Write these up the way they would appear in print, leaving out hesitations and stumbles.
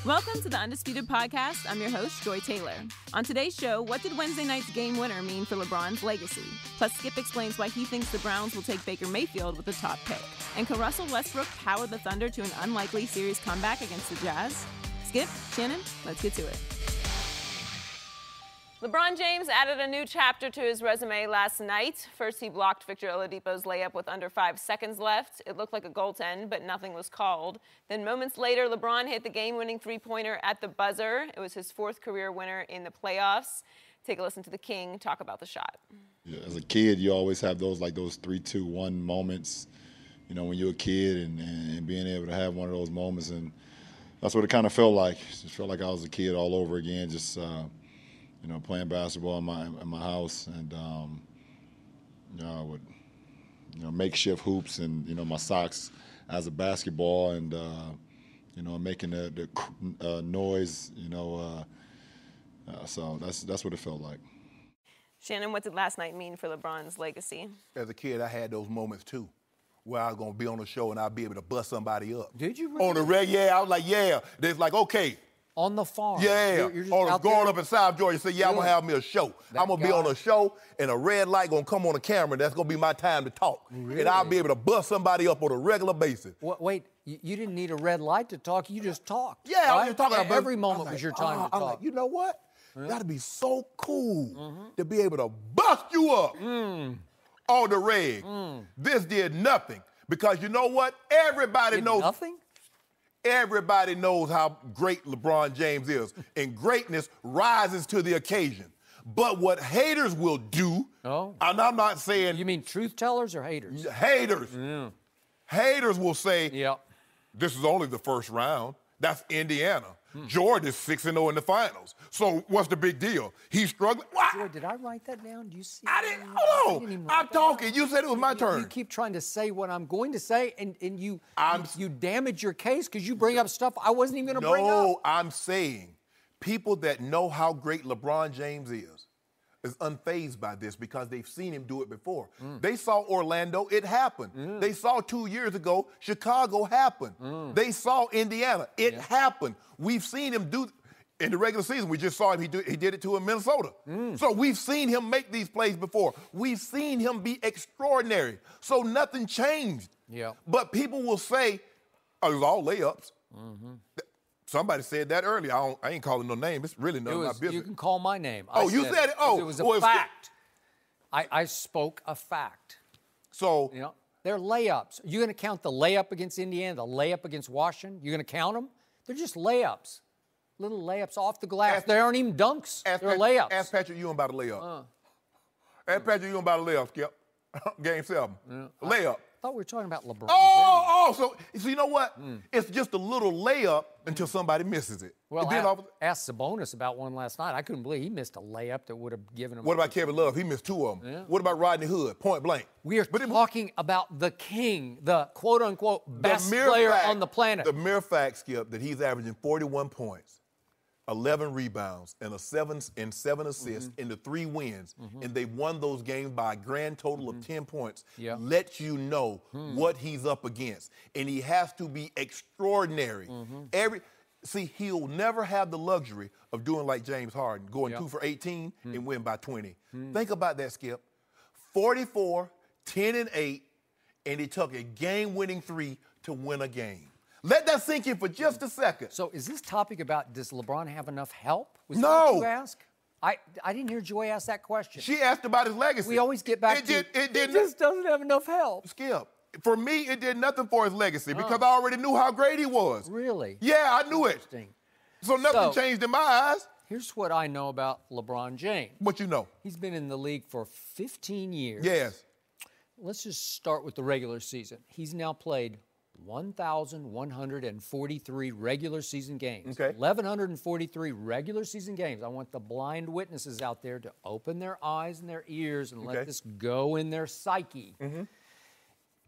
Welcome to the Undisputed podcast. I'm your host, Joy Taylor. On today's show, what did Wednesday night's game winner mean for LeBron's legacy? Plus, Skip explains why he thinks the Browns will take Baker Mayfield with the top pick. And can Russell Westbrook power the Thunder to an unlikely series comeback against the Jazz? Skip, Shannon, let's get to it. LeBron James added a new chapter to his resume last night. First, he blocked Victor Oladipo's layup with under 5 seconds left. It looked like a goaltend, but nothing was called. Then moments later, LeBron hit the game-winning three-pointer at the buzzer. It was his 4th career winner in the playoffs. Take a listen to the King talk about the shot. Yeah, as a kid, you always have those 3-2-1 moments, you know, when you're a kid and being able to have one of those moments. And that's what it kind of felt like. It just felt like I was a kid all over again, just you know, playing basketball in my house, and you know, I would, you know, makeshift hoops and, you know, my socks as a basketball, and you know, making the noise, you know, so that's what it felt like. Shannon, what did last night mean for LeBron's legacy? As a kid, I had those moments too, where I was gonna be on the show and I'd be able to bust somebody up. Did you really? On the reg, yeah, I was like, yeah. It's like, okay. On the farm? Yeah, you're just going up in South Georgia, say, yeah, I'm going to have me a show. I'm going to be on a show, and a red light going to come on the camera, and that's going to be my time to talk. Really? And I'll be able to bust somebody up on a regular basis. Wait, you didn't need a red light to talk, you just talked. Yeah, I was just talking. Every moment was your time to talk. I'm like, you know what? That'd be so cool to be able to bust you up on the reg. This did nothing, because you know what? Everybody knows. Nothing? Everybody knows how great LeBron James is, and greatness rises to the occasion. But what haters will do, and I'm not saying... You mean truth tellers or haters? Haters. Yeah. Haters will say, yeah, this is only the first round. That's Indiana. Jordan is 6-0 in the finals. So what's the big deal? He's struggling. Joy, did I write that down? Do you see? I didn't. Hold on. I'm talking. You said it was my turn. You keep trying to say what I'm going to say, and you damage your case because you bring up stuff I wasn't even going to bring up. No, I'm saying people that know how great LeBron James is unfazed by this because they've seen him do it before. They saw Orlando, it happened. They saw 2 years ago, Chicago happened. They saw Indiana, it happened. We've seen him do, in the regular season, we just saw him, he did it to in Minnesota. So we've seen him make these plays before. We've seen him be extraordinary. So nothing changed. Yeah. But people will say, oh, it was all layups. Somebody said that earlier. I ain't calling no name. It's really none of my business. You can call my name. You said it? Oh. It was a fact. I spoke a fact. So. You know, they're layups. You're going to count the layup against Indiana, the layup against Washington? You're going to count them? They're just layups. Little layups off the glass. They aren't even dunks. They're layups. Ask Patrick Ewing about a layup. Ask Patrick Ewing about a layup, Skip. Game 7. Layup. I thought we were talking about LeBron. So you know what? It's just a little layup until somebody misses it. Well, asked Sabonis about one last night. I couldn't believe he missed a layup that would have given him. What about Kevin Love? He missed 2 of them. Yeah. What about Rodney Hood? Point blank. We are talking about the king, the quote-unquote best player on the planet. The mere fact, Skip, that he's averaging 41 points, 11 rebounds, and 7 assists in the 3 wins, and they won those games by a grand total of 10 points, lets you know what he's up against. And he has to be extraordinary. See, he'll never have the luxury of doing like James Harden, going 2 for 18 and win by 20. Think about that, Skip. 44, 10 and 8, and he took a game-winning 3 to win a game. Let that sink in for just a second. So is this topic about does LeBron have enough help? No. That what you ask? I didn't hear Joy ask that question. She asked about his legacy. We always get back to it just doesn't have enough help. Skip, for me, it did nothing for his legacy because I already knew how great he was. Really? Yeah, I knew it. So nothing changed in my eyes. Here's what I know about LeBron James. What you know? He's been in the league for 15 years. Yes. Let's just start with the regular season. He's now played 1,143 regular season games. 1,143 regular season games. I want the blind witnesses out there to open their eyes and their ears and let this go in their psyche.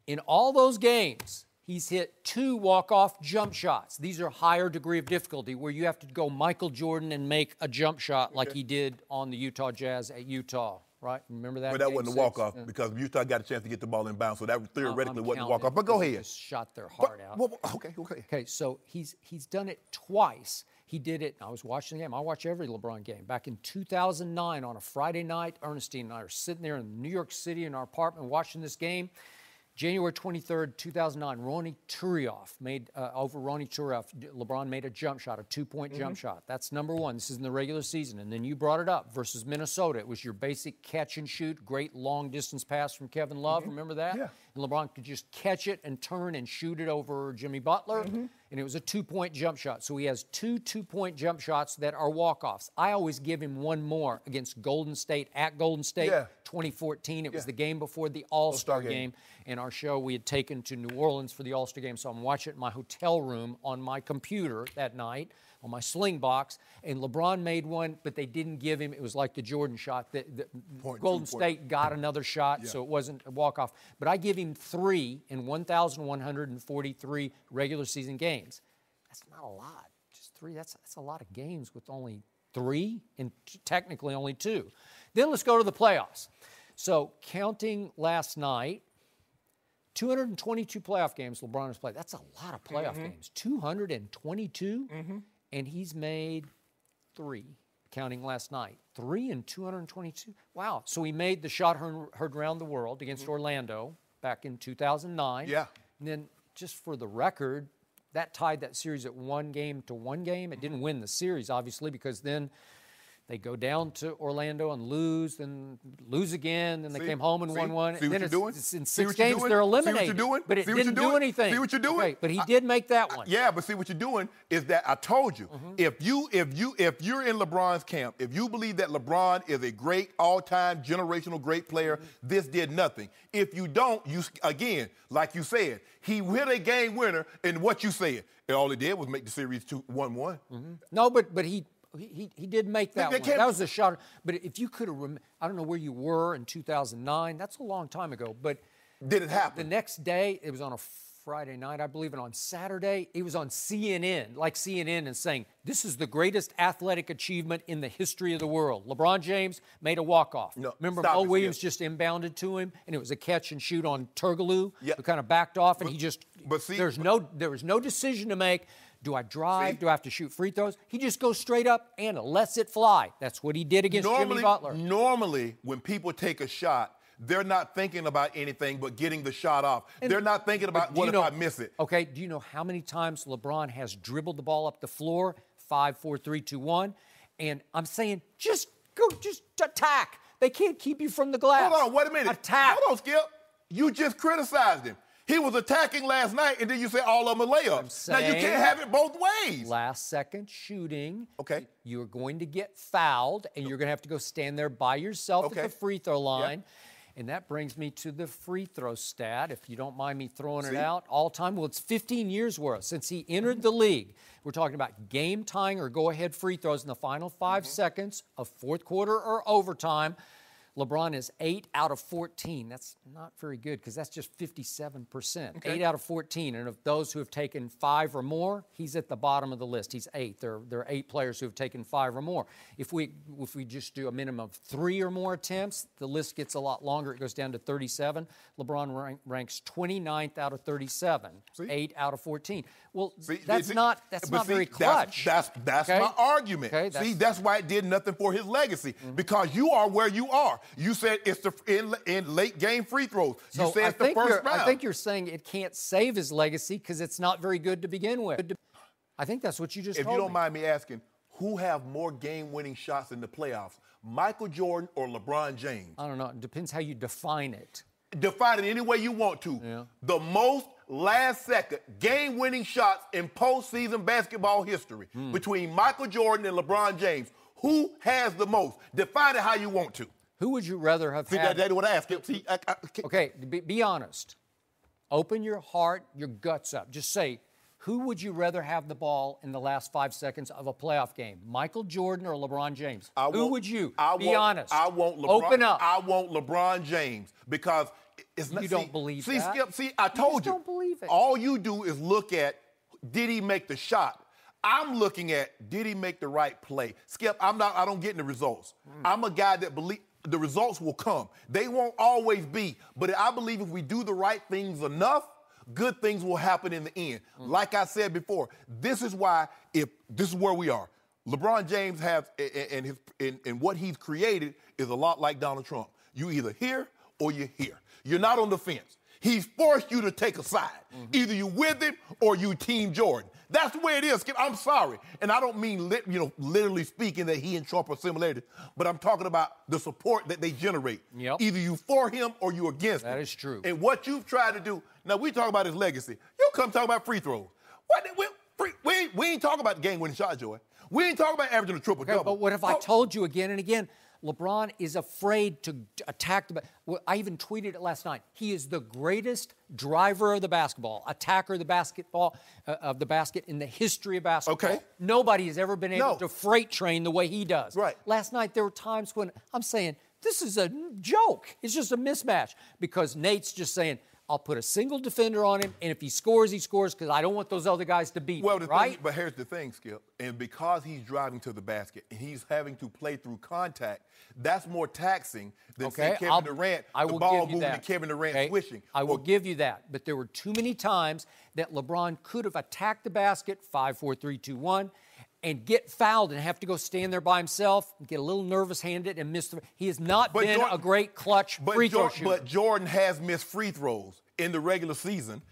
In all those games, he's hit 2 walk-off jump shots. These are higher degree of difficulty where you have to go Michael Jordan and make a jump shot like he did on the Utah Jazz at Utah, right? Remember that? But that Game wasn't a 6? walk-off because Utah got a chance to get the ball in bounds, so that theoretically wasn't a walk-off. But go ahead. Just shot their heart out. Okay. Okay, so he's done it twice. He did it. I was watching the game. I watch every LeBron game. Back in 2009 on a Friday night, Ernestine and I are sitting there in New York City in our apartment watching this game. January 23rd, 2009, Ronny Turioff made, over Ronny Turioff, LeBron made a jump shot, a two-point jump shot. That's number one. This is in the regular season. And then you brought it up versus Minnesota. It was your basic catch and shoot, great long-distance pass from Kevin Love. Remember that? Yeah. And LeBron could just catch it and turn and shoot it over Jimmy Butler. And it was a two-point jump shot. So he has two two-point jump shots that are walk-offs. I always give him one more against Golden State, at Golden State, 2014. It was the game before the All-Star game. And our show we had taken to New Orleans for the All-Star game. So I'm watching it in my hotel room on my computer that night, on my sling box. And LeBron made one, but they didn't give him. It was like the Jordan shot. Golden State got another shot, so it wasn't a walk-off. But I give him 3 in 1,143 regular season games. That's not a lot. Just 3. That's a lot of games with only 3 and technically only 2. Then let's go to the playoffs. So counting last night, 222 playoff games LeBron has played. That's a lot of playoff games. 222, and he's made 3, counting last night. 3 in 222. Wow. So he made the shot heard around the world against Orlando back in 2009. Yeah. And then, just for the record, that tied that series at 1 game to 1 game. It didn't win the series, obviously, because then they go down to Orlando and lose, then lose again, then they came home and won one. See what you're doing? It's in 6 games, they're eliminated. See what you're doing? But it didn't do anything. See what you're doing? Okay, but he did make that one. Yeah, but see what you're doing is that I told you, if you're in LeBron's camp, if you believe that LeBron is a great all-time generational great player, this did nothing. If you don't, you again, like you said, he hit a game winner, and what you said, and all it did was make the series 1-1. No, but he did make that one. That was a shot. But if you could have, I don't know where you were in 2009. That's a long time ago. But did it happen? The next day, it was on a Friday night, I believe, and on Saturday, it was on CNN, like CNN, and saying, this is the greatest athletic achievement in the history of the world. LeBron James made a walk-off. No, remember, Mo Williams just inbounded to him, and it was a catch and shoot on Turkoglu, who kind of backed off, and he just, there was no decision to make. Do I drive? Do I have to shoot free throws? He just goes straight up and lets it fly. That's what he did against Jimmy Butler. Normally, when people take a shot, they're not thinking about anything but getting the shot off. They're not thinking about what if I miss it. Okay, do you know how many times LeBron has dribbled the ball up the floor? 5, 4, 3, 2, 1. And I'm saying, just attack. They can't keep you from the glass. Hold on, wait a minute. Attack. Hold on, Skip. You just criticized him. He was attacking last night, and then you say all of them are layups. Now, you can't have it both ways. Last-second shooting. Okay. You're going to get fouled, and you're going to have to go stand there by yourself at the free throw line. And that brings me to the free throw stat, if you don't mind me throwing it out. All time, well, it's 15 years worth since he entered the league. We're talking about game-tying or go-ahead free throws in the final 5 seconds of fourth quarter or overtime. LeBron is 8 out of 14. That's not very good because that's just 57%. 8 out of 14. And of those who have taken 5 or more, he's at the bottom of the list. He's 8. There are 8 players who have taken 5 or more. If we just do a minimum of 3 or more attempts, the list gets a lot longer. It goes down to 37. LeBron ranks 29th out of 37. 8 out of 14. Well, that's not very clutch. That's my argument. That's why it did nothing for his legacy. Because you are where you are. You said it's in late game free throws. You said it's the first round. I think you're saying it can't save his legacy because it's not very good to begin with. I think that's what you just told me. If you don't mind me asking, who have more game-winning shots in the playoffs, Michael Jordan or LeBron James? I don't know. It depends how you define it. Define it any way you want to. Yeah. The most last-second game-winning shots in postseason basketball history between Michael Jordan and LeBron James. Who has the most? Define it how you want to. Who would you rather have had? That's what I asked. Okay, be honest. Open your heart, your guts up. Just say, who would you rather have the ball in the last 5 seconds of a playoff game? Michael Jordan or LeBron James? Who would you? Be honest. I want LeBron. Open up. I want LeBron James because it's not. You don't believe that? Skip, I told you. Don't believe it. All you do is look at, did he make the shot? I'm looking at, did he make the right play? Skip, I don't get in the results. I'm a guy that believes. the results will come. They won't always be, but I believe if we do the right things enough, good things will happen in the end. Like I said before, this is why, if this is where we are. LeBron James has, and what he's created is a lot like Donald Trump. You either here or you're here. You're not on the fence. He's forced you to take a side. Either you with him or you Team Jordan. That's the way it is, Skip. I'm sorry. And I don't mean, literally speaking that he and Trump are similar, but I'm talking about the support that they generate. Yep. Either you for him or you against him. That is true. And what you've tried to do, now we talk about his legacy. You come talk about free throws. We ain't talking about the game-winning shot, Joy. We ain't talking about averaging a triple-double. But what if I told you again and again, LeBron is afraid to attack the I even tweeted it last night. He is the greatest driver of the basketball, attacker of the basketball, of the basket in the history of basketball. Okay. Nobody has ever been able to freight train the way he does. Right. Last night there were times when I'm saying, this is a joke. It's just a mismatch. Because Nate's just saying, I'll put a single defender on him, and if he scores, because I don't want those other guys to beat him, right? But here's the thing, Skip. And because he's driving to the basket and he's having to play through contact, that's more taxing than say Kevin Durant, the ball moving and Kevin Durant swishing. I will give you that. But there were too many times that LeBron could have attacked the basket, 5, 4, 3, 2, 1, and get fouled and have to go stand there by himself, get a little nervous-handed and miss the. He has not been a great clutch free throw shooter. But Jordan has missed free throws in the regular season,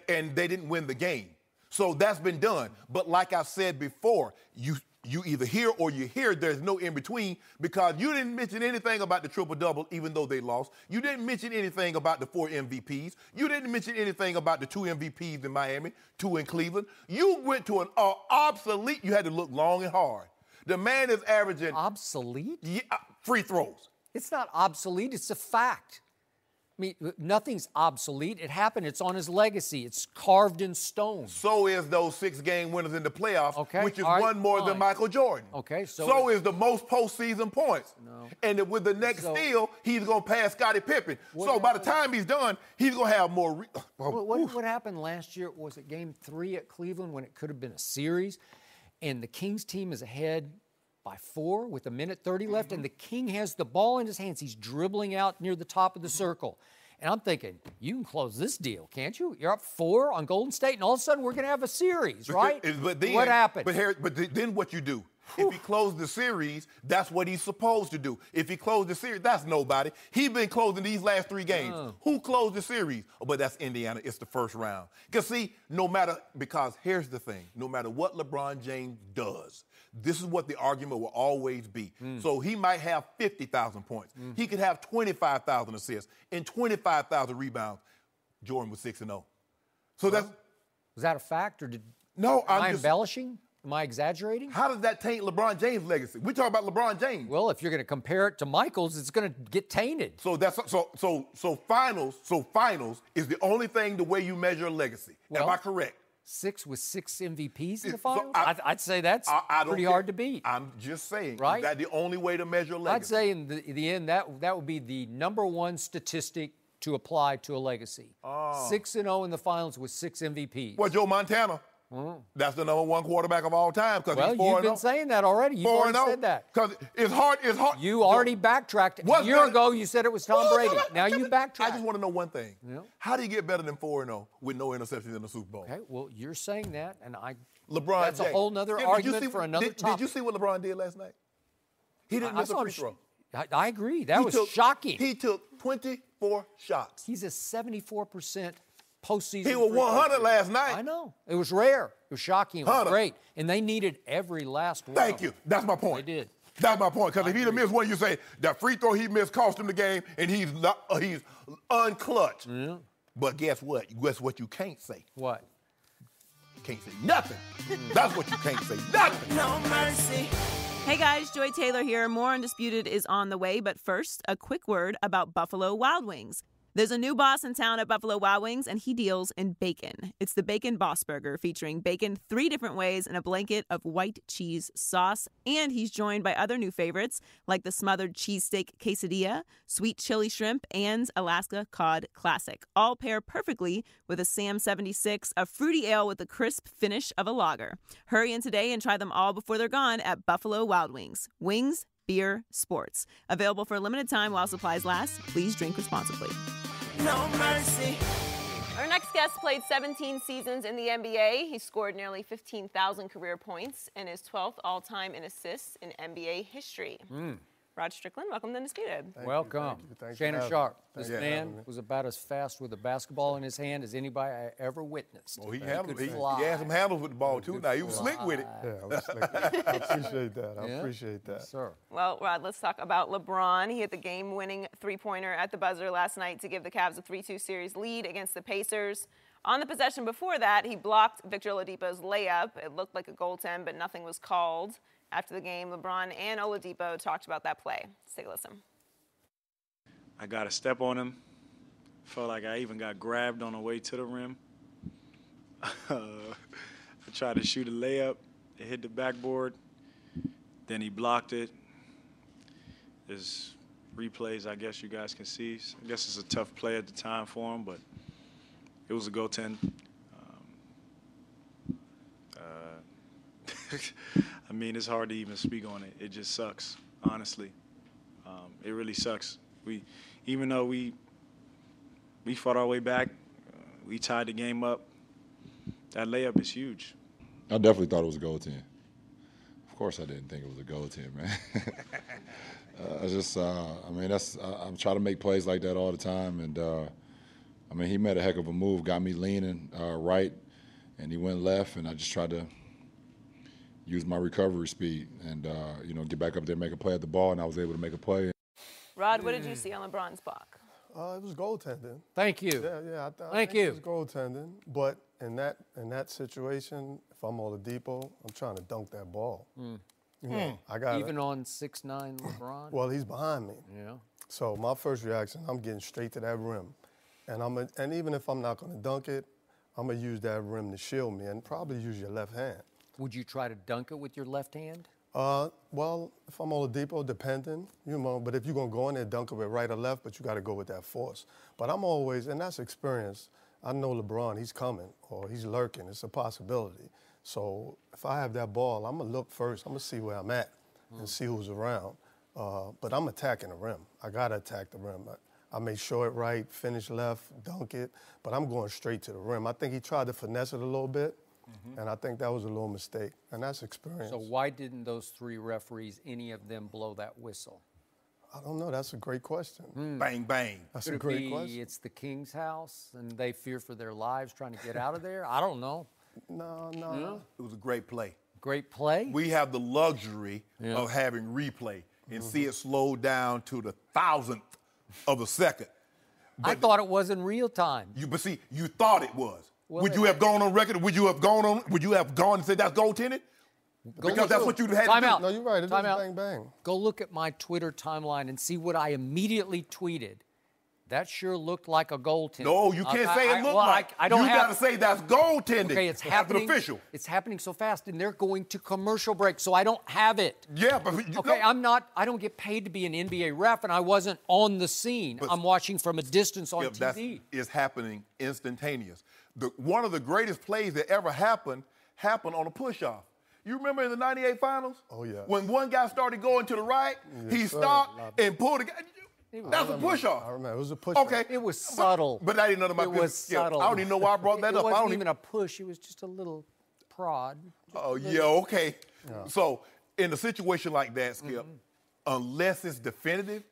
and they didn't win the game. So that's been done. But like I said before, you either here or you're here. There's no in-between, because you didn't mention anything about the triple-double, even though they lost. You didn't mention anything about the 4 MVPs. You didn't mention anything about the 2 MVPs in Miami, 2 in Cleveland. You went to an obsolete. You had to look long and hard. The man is averaging. Obsolete? Yeah, free throws. It's not obsolete. It's a fact. I mean, nothing's obsolete. It happened. It's on his legacy. It's carved in stone. So is those 6-game winners in the playoffs, which is one more than Michael Jordan. Okay. So is the most postseason points. No. And with the next steal, he's going to pass Scottie Pippen. So by the time he's done, he's going to have more. What happened last year? Was it Game 3 at Cleveland when it could have been a series? And the Kings team is ahead by 4 with 1:30 left, and the King has the ball in his hands. He's dribbling out near the top of the circle. And I'm thinking, you can close this deal, can't you? You're up 4 on Golden State, and all of a sudden we're going to have a series, right? But then, what happened? But then what you do? If he closed the series, that's what he's supposed to do. If he closed the series, that's nobody. He's been closing these last 3 games. Who closed the series? Oh, but that's Indiana. It's the first round. Because here's the thing. No matter what LeBron James does, this is what the argument will always be. So he might have 50,000 points. He could have 25,000 assists and 25,000 rebounds. Jordan was 6-0. So that's. Was that a fact, or am I embellishing? Am I exaggerating? How does that taint LeBron James' legacy? We talk about LeBron James. Well, if you're going to compare it to Michael's, it's going to get tainted. So finals is the only thing the way you measure a legacy. Am I correct? 6 with 6 MVPs in the finals? I'd say that's pretty hard to beat. I'm just saying, right? That's the only way to measure a legacy. I'd say in the end that would be the #1 statistic to apply to a legacy. 6-0 in the finals with 6 MVPs. Well, Joe Montana. That's the #1 quarterback of all time, because he's 4-0. You've been saying that already. You've already said that. Because it's hard. You already backtracked. A year ago, you said it was Tom Brady. Now you backtrack. I just want to know one thing. How do you get better than 4-0 with no interceptions in the Super Bowl? Okay, well, you're saying that, and LeBron that's James. a whole other argument for another topic. Did you see what LeBron did last night? He didn't miss a free throw. I agree. That was shocking. He took 24 shots. He's a 74% postseason. He was 100 last night. I know. It was rare. It was shocking. It was great. And they needed every last one. Thank you. That's my point. They did. That's my point. Because if he'd have missed one, you say that free throw he missed cost him the game, and he's unclutched. Yeah. But guess what? Guess what you can't say? What? You can't say nothing. That's what you can't say. Nothing. No mercy. Hey guys, Joy Taylor here. More Undisputed is on the way, but first, a quick word about Buffalo Wild Wings. There's a new boss in town at Buffalo Wild Wings, and he deals in bacon. It's the Bacon Boss Burger, featuring bacon 3 different ways and a blanket of white cheese sauce. And he's joined by other new favorites, like the smothered cheesesteak quesadilla, sweet chili shrimp, and Alaska Cod Classic. All pair perfectly with a Sam 76, a fruity ale with the crisp finish of a lager. Hurry in today and try them all before they're gone at Buffalo Wild Wings. Wings Beer Sports. Available for a limited time while supplies last. Please drink responsibly. No mercy. Our next guest played 17 seasons in the NBA. He scored nearly 15,000 career points and is 12th all-time in assists in NBA history. Rod Strickland, welcome to Undisputed. Welcome. Shannon Sharp. This man was about as fast with a basketball in his hand as anybody I ever witnessed. Well, he had some handles with the ball, too. Now, he was slick with it. Yeah, I was slick. I appreciate that. I appreciate that. Yes, sir. Well, Rod, let's talk about LeBron. He hit the game-winning three-pointer at the buzzer last night to give the Cavs a 3-2 series lead against the Pacers. On the possession before that, he blocked Victor Oladipo's layup. It looked like a goaltend, but nothing was called. After the game, LeBron and Oladipo talked about that play. Let's take a listen. I got a step on him. Felt like I even got grabbed on the way to the rim. I tried to shoot a layup. It hit the backboard. Then he blocked it. There's replays I guess you guys can see. I guess it's a tough play at the time for him, but it was a goaltend. I mean, it's hard to even speak on it. It just sucks, honestly. It really sucks. Even though we fought our way back, we tied the game up. That layup is huge. I definitely thought it was a goaltend. Of course, I didn't think it was a goaltend, man. I'm trying to make plays like that all the time, and he made a heck of a move, got me leaning right, and he went left, and I just tried to use my recovery speed and, get back up there, make a play at the ball, and I was able to make a play. Rod, what did you see on LeBron's block? It was goaltending. Thank you. Yeah. Thank think you. It was goaltending, but in that situation, if I'm Oladipo, I'm trying to dunk that ball. I got even on 6'9" LeBron. Well, he's behind me. Yeah. So my first reaction, I'm getting straight to that rim, and even if I'm not going to dunk it, I'm gonna use that rim to shield me, and probably use your left hand. Would you try to dunk it with your left hand? Well, if I'm Oladipo, depending, but if you're going to go in there, dunk it with right or left, but you got to go with that force. But I'm always, and that's experience, I know LeBron, he's coming, or he's lurking. It's a possibility. So if I have that ball, I'm going to look first. I'm going to see where I'm at and see who's around. But I'm attacking the rim. I got to attack the rim. I may show it right, finish left, dunk it, but I'm going straight to the rim. I think he tried to finesse it a little bit. And I think that was a little mistake, and that's experience. So why didn't those three referees, any of them, blow that whistle? I don't know. That's a great question. Bang, bang. That's a great question. It's the King's house, and they fear for their lives trying to get out of there? I don't know. No. It was a great play. Great play? We have the luxury of having replay and see it slow down to the 1,000th of a second. I thought it was in real time. But see, you thought it was. Well, would you have gone on record? Would you have gone and said that's goaltended? Because that's what you'd have had to do. Out. No, you're right. It Time was out. bang, bang. Go look at my Twitter timeline and see what I immediately tweeted. That sure looked like a goaltend. No, you can't say it looked like. I don't you have. got to say that's goaltending. Okay, it's happening. Official. It's happening so fast, and they're going to commercial break, so I don't have it. Yeah, but okay, I don't get paid to be an NBA ref, and I wasn't on the scene. I'm watching from a distance on TV. It's happening instantaneous. One of the greatest plays that ever happened on a push-off. You remember in the '98 finals? Oh yeah. When one guy started going to the right, he stopped and pulled it. That's a push-off. I remember. It was a push-off. Okay. It was subtle. But I didn't know about It was subtle. I don't even know why I brought that up. It wasn't even a push. It was just a little prod. Oh, yeah, okay. Yeah. So in a situation like that, Skip, unless it's definitive,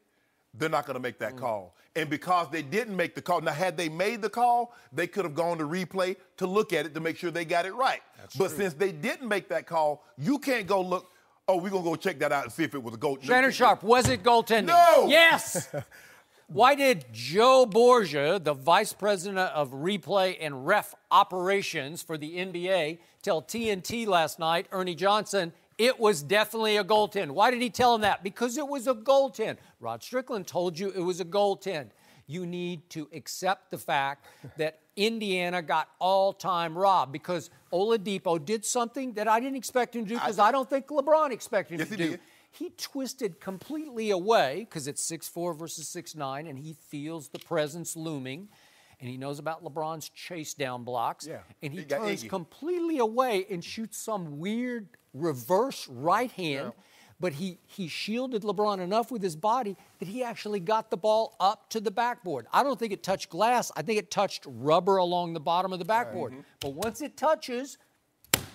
they're not going to make that call. And because they didn't make the call, now had they made the call, they could have gone to replay to look at it to make sure they got it right. But since they didn't make that call, you can't go look, oh, we're going to go check that out and see if it was a goal. Shannon Sharp, was it goaltending? No! Yes! Why did Joe Borgia, the vice president of replay and ref operations for the NBA, tell TNT last night, Ernie Johnson, it was definitely a goaltend? Why did he tell him that? Because it was a goaltend. Rod Strickland told you it was a goaltend. You need to accept the fact that Indiana got all-time robbed because Oladipo did something that I didn't expect him to do because I don't think LeBron expected him to do. He twisted completely away because it's 6'4" versus 6'9", and he feels the presence looming. And he knows about LeBron's chase down blocks. Yeah, and he turns completely away and shoots some weird reverse right hand. But he shielded LeBron enough with his body that he actually got the ball up to the backboard. I don't think it touched glass. I think it touched rubber along the bottom of the backboard. But once it touches,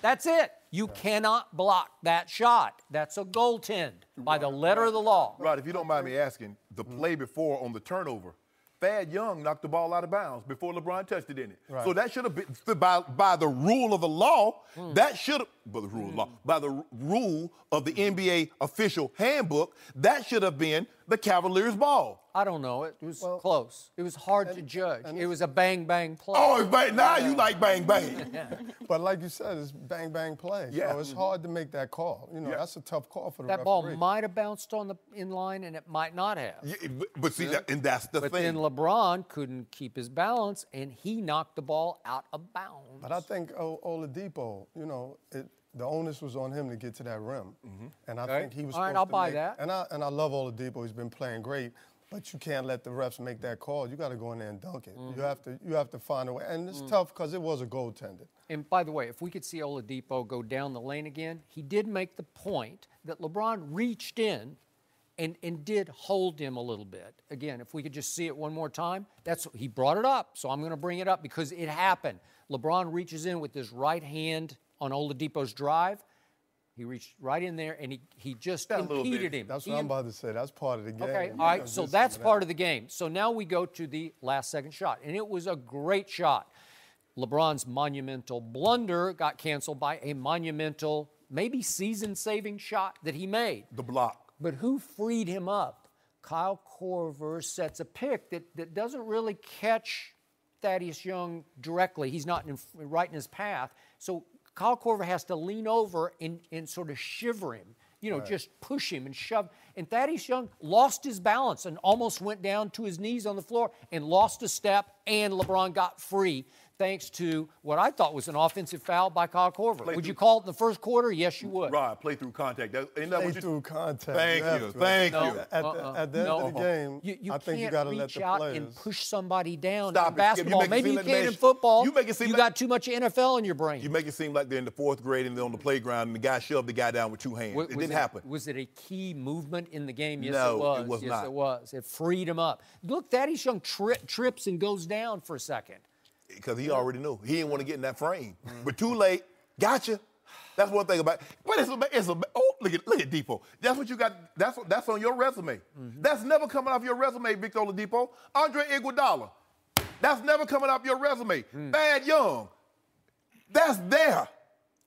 that's it. You cannot block that shot. That's a goaltend by the letter of the law. Right, if you don't mind me asking, the play before on the turnover, Thad Young knocked the ball out of bounds before LeBron touched it in it. Right. So that should have been, by the rule of the law, that should have, by the rule of law, by the rule of the NBA official handbook, that should have been the Cavaliers' ball. I don't know. It was close. It was hard to judge. It was a bang-bang play. Oh, it's bang. Now you like bang-bang. But like you said, it's bang-bang play. Yeah. So it's hard to make that call. You know, that's a tough call for the That referee. ball might have bounced on the in-line, and it might not have. Yeah, but see, and that's the But thing. then LeBron couldn't keep his balance, and he knocked the ball out of bounds. But I think Oladipo, you know, the onus was on him to get to that rim. And I think he was All right, supposed I'll to buy make, that. And I love Oladipo. He's been playing great. But you can't let the refs make that call. You got to go in there and dunk it. You have to find a way. And it's tough because it was a goaltender. And by the way, if we could see Oladipo go down the lane again, he did make the point that LeBron reached in and did hold him a little bit. Again, if we could just see it one more time, he brought it up. So I'm going to bring it up because it happened. LeBron reaches in with his right hand on Oladipo's drive. He reached right in there, and he just impeded him. That's what I'm about to say. That's part of the game. Okay, all right, so that's part of the game. So now we go to the last second shot, and it was a great shot. LeBron's monumental blunder got canceled by a monumental, maybe season-saving shot that he made. The block. But who freed him up? Kyle Korver sets a pick that doesn't really catch Thaddeus Young directly. He's not right in his path. So Kyle Korver has to lean over and sort of shiver him, just push him and shove. And Thaddeus Young lost his balance and almost went down to his knees on the floor and lost a step, and LeBron got free thanks to what I thought was an offensive foul by Kyle Korver. Would you call it in the first quarter? Yes, you would. Right, play through contact. Play through contact. Thank you. Thank you. At the end of the game, I think you got to let the players. Reach out and push somebody down Stop in it, Skip. basketball. You make it Maybe seem you like can in man- football. you make it seem you like- got too much NFL in your brain. You make it seem like they're in the fourth grade and they're on the playground and the guy shoved the guy down with two hands. It didn't happen. Was it a key movement in the game? Yes, No, it was. it was yes, not. it was. It freed him up. Look, Thaddeus Young trips and goes down for a second. Because he already knew. He didn't want to get in that frame. But too late. Gotcha. That's one thing about it. But look at Depot. That's what you got. That's on your resume. That's never coming off your resume, Victor Oladipo. Andre Iguodala. That's never coming off your resume. Thad Young. That's there.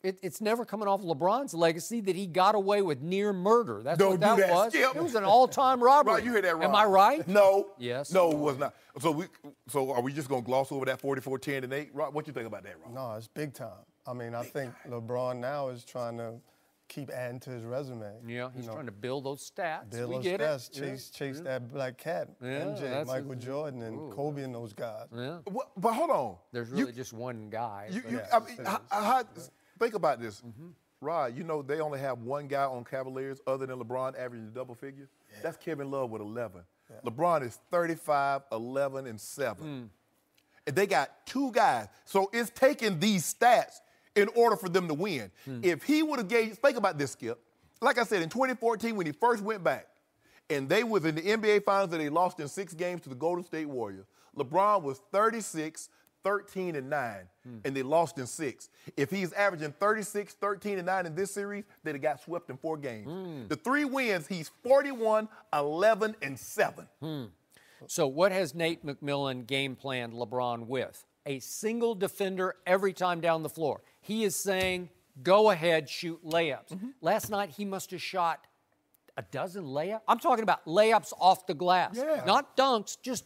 It's never coming off LeBron's legacy that he got away with near murder. That's Don't what that do that, was. Skip. It was an all-time robbery. Right, you heard that right. Am I right? No. Yes. No, it was not. So are we just going to gloss over that 44-10 and 8? Rod, what you think about that, Rod? No, it's big time. I mean, I think LeBron now is trying to keep adding to his resume. Yeah, he's trying to build those stats. Build we those get stats, it. chase that black cat, MJ, Michael Jordan, and Kobe and those guys. Yeah. But hold on. There's really just one guy. Think about this. Rod, they only have one guy on Cavaliers other than LeBron averaging double figures. Yeah. That's Kevin Love with 11. Yeah. LeBron is 35, 11, and 7. And they got two guys. So it's taking these stats in order for them to win. If he would have think about this, Skip. Like I said, in 2014, when he first went back, and they was in the NBA Finals and they lost in 6 games to the Golden State Warriors, LeBron was 36, 13, and 9, and they lost in 6. If he's averaging 36, 13, and 9 in this series, they'd have got swept in 4 games. The 3 wins, he's 41, 11, and 7. So what has Nate McMillan game planned LeBron with? A single defender every time down the floor. He is saying, go ahead, shoot layups. Last night, he must have shot a dozen layups. I'm talking about layups off the glass. Yeah. Not dunks, just,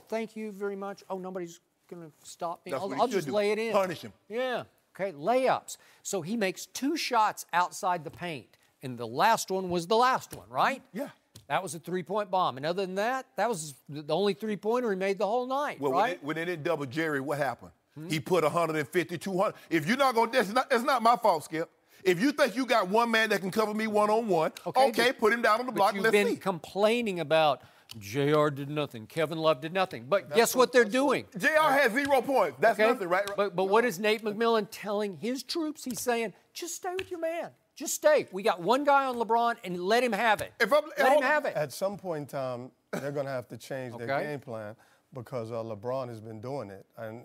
thank you very much. Nobody's going to stop me. I'll just lay it in. Punish him. Yeah. Okay, layups. So he makes 2 shots outside the paint, and the last one was the last one, right? Yeah. That was a 3-point bomb. And other than that, that was the only 3-pointer he made the whole night, well, right? When they did double Jerry, what happened? He put 150, 200. If you're not going to, it's not my fault, Skip. If you think you got one man that can cover me one-on-one, okay, put him down on the block and let's see. You've been complaining about JR did nothing, Kevin Love did nothing. But guess what they're doing? JR has 0 points. That's nothing, right? But what is Nate McMillan telling his troops? He's saying, just stay with your man. Just stay. We got one guy on LeBron, and let him have it. Let him have it. At some point in time, they're going to have to change their game plan because LeBron has been doing it. And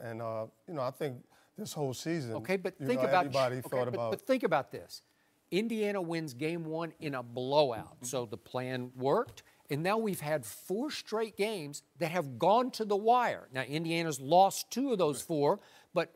you know, I think this whole season, okay, but you think know, about everybody thought about. But think about this. Indiana wins game 1 in a blowout. So the plan worked. And now we've had 4 straight games that have gone to the wire. Now, Indiana's lost 2 of those 4, but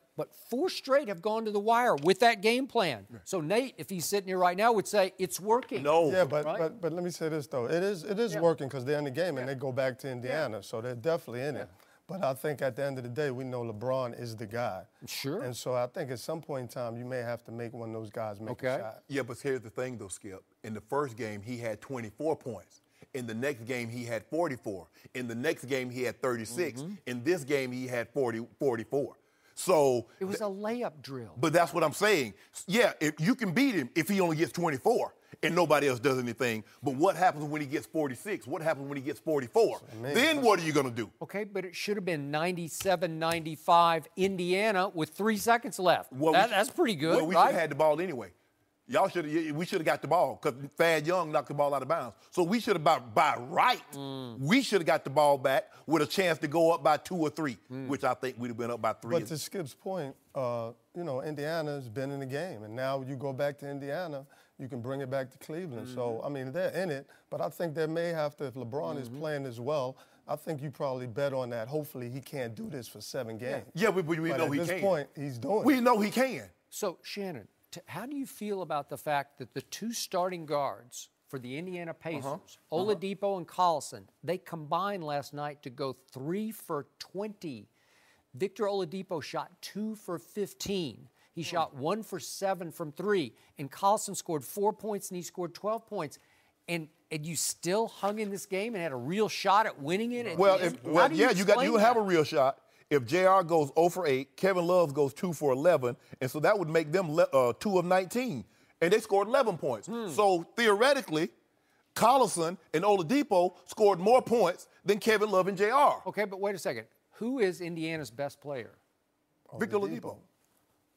4 straight have gone to the wire with that game plan. So Nate, if he's sitting here right now, would say it's working. No. Yeah, but let me say this, though. It is working because they're in the game and they go back to Indiana. So they're definitely in it. But I think at the end of the day, we know LeBron is the guy. Sure. And so I think at some point in time, you may have to make one of those guys make a shot. Yeah, but here's the thing, though, Skip. In the first game, he had 24 points. In the next game, he had 44. In the next game, he had 36. In this game, he had 44. So it was a layup drill. But that's what I'm saying. Yeah, if you can beat him if he only gets 24 and nobody else does anything. But what happens when he gets 46? What happens when he gets 44? Then what are you going to do? Okay, but it should have been 97-95 Indiana with 3 seconds left. Well, that's pretty good, Well, we should have had the ball anyway. We should have got the ball because Thad Young knocked the ball out of bounds. So we should have, by right, we should have got the ball back with a chance to go up by 2 or 3, which I think we'd have been up by 3. But to Skip's point, you know, Indiana's been in the game. And now you go back to Indiana, you can bring it back to Cleveland. So, I mean, they're in it. But I think they may have to, if LeBron is playing as well, I think you probably bet on that. Hopefully he can't do this for 7 games. Yeah, we know he can. At this point, he's doing it. We know he can. So, Shannon, how do you feel about the fact that the 2 starting guards for the Indiana Pacers, Oladipo and Collison, they combined last night to go 3 for 20. Victor Oladipo shot 2 for 15. He shot 1 for 7 from 3. And Collison scored 4 points and he scored 12 points. And you still hung in this game and had a real shot at winning it? You have a real shot. If JR goes 0 for 8, Kevin Love goes 2 for 11, and so that would make them 2 of 19, and they scored 11 points. So theoretically, Collison and Oladipo scored more points than Kevin Love and JR. Okay, but wait a second. Who is Indiana's best player? Victor Oladipo.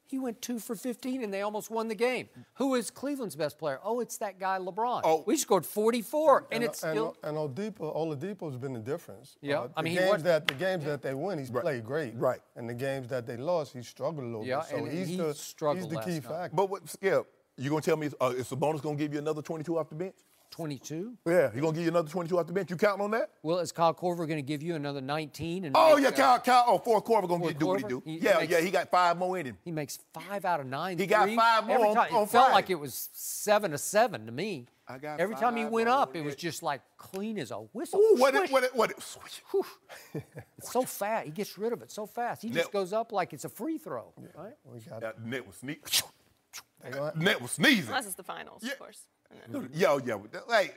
He went 2 for 15, and they almost won the game. Who is Cleveland's best player? Oh, it's that guy, LeBron. Oh. We scored 44, and it's still... And Oladipo's been the difference. Yeah, I mean, the games that they win, he's played great. Right. And the games that they lost, he struggled a little bit. So and he's the key factor. But Skip, you going to tell me, is Sabonis going to give you another 22 off the bench? 22? Yeah, he's going to give you another 22 off the bench. You counting on that? Well, is Kyle Korver going to give you another 19? And Kyle. Ford Korver going to do what he do. He got 5 more in him. He makes 5 out of 9. He got 5 more on Friday. It felt like it was 7 to 7 to me. Every time he went up, it was just like clean as a whistle. Ooh, Switch. It's so fast. He gets rid of it so fast. He just goes up like it's a free thw, right? Net was sneezing. Net was sneezing. Unless it's the finals, of course. Like,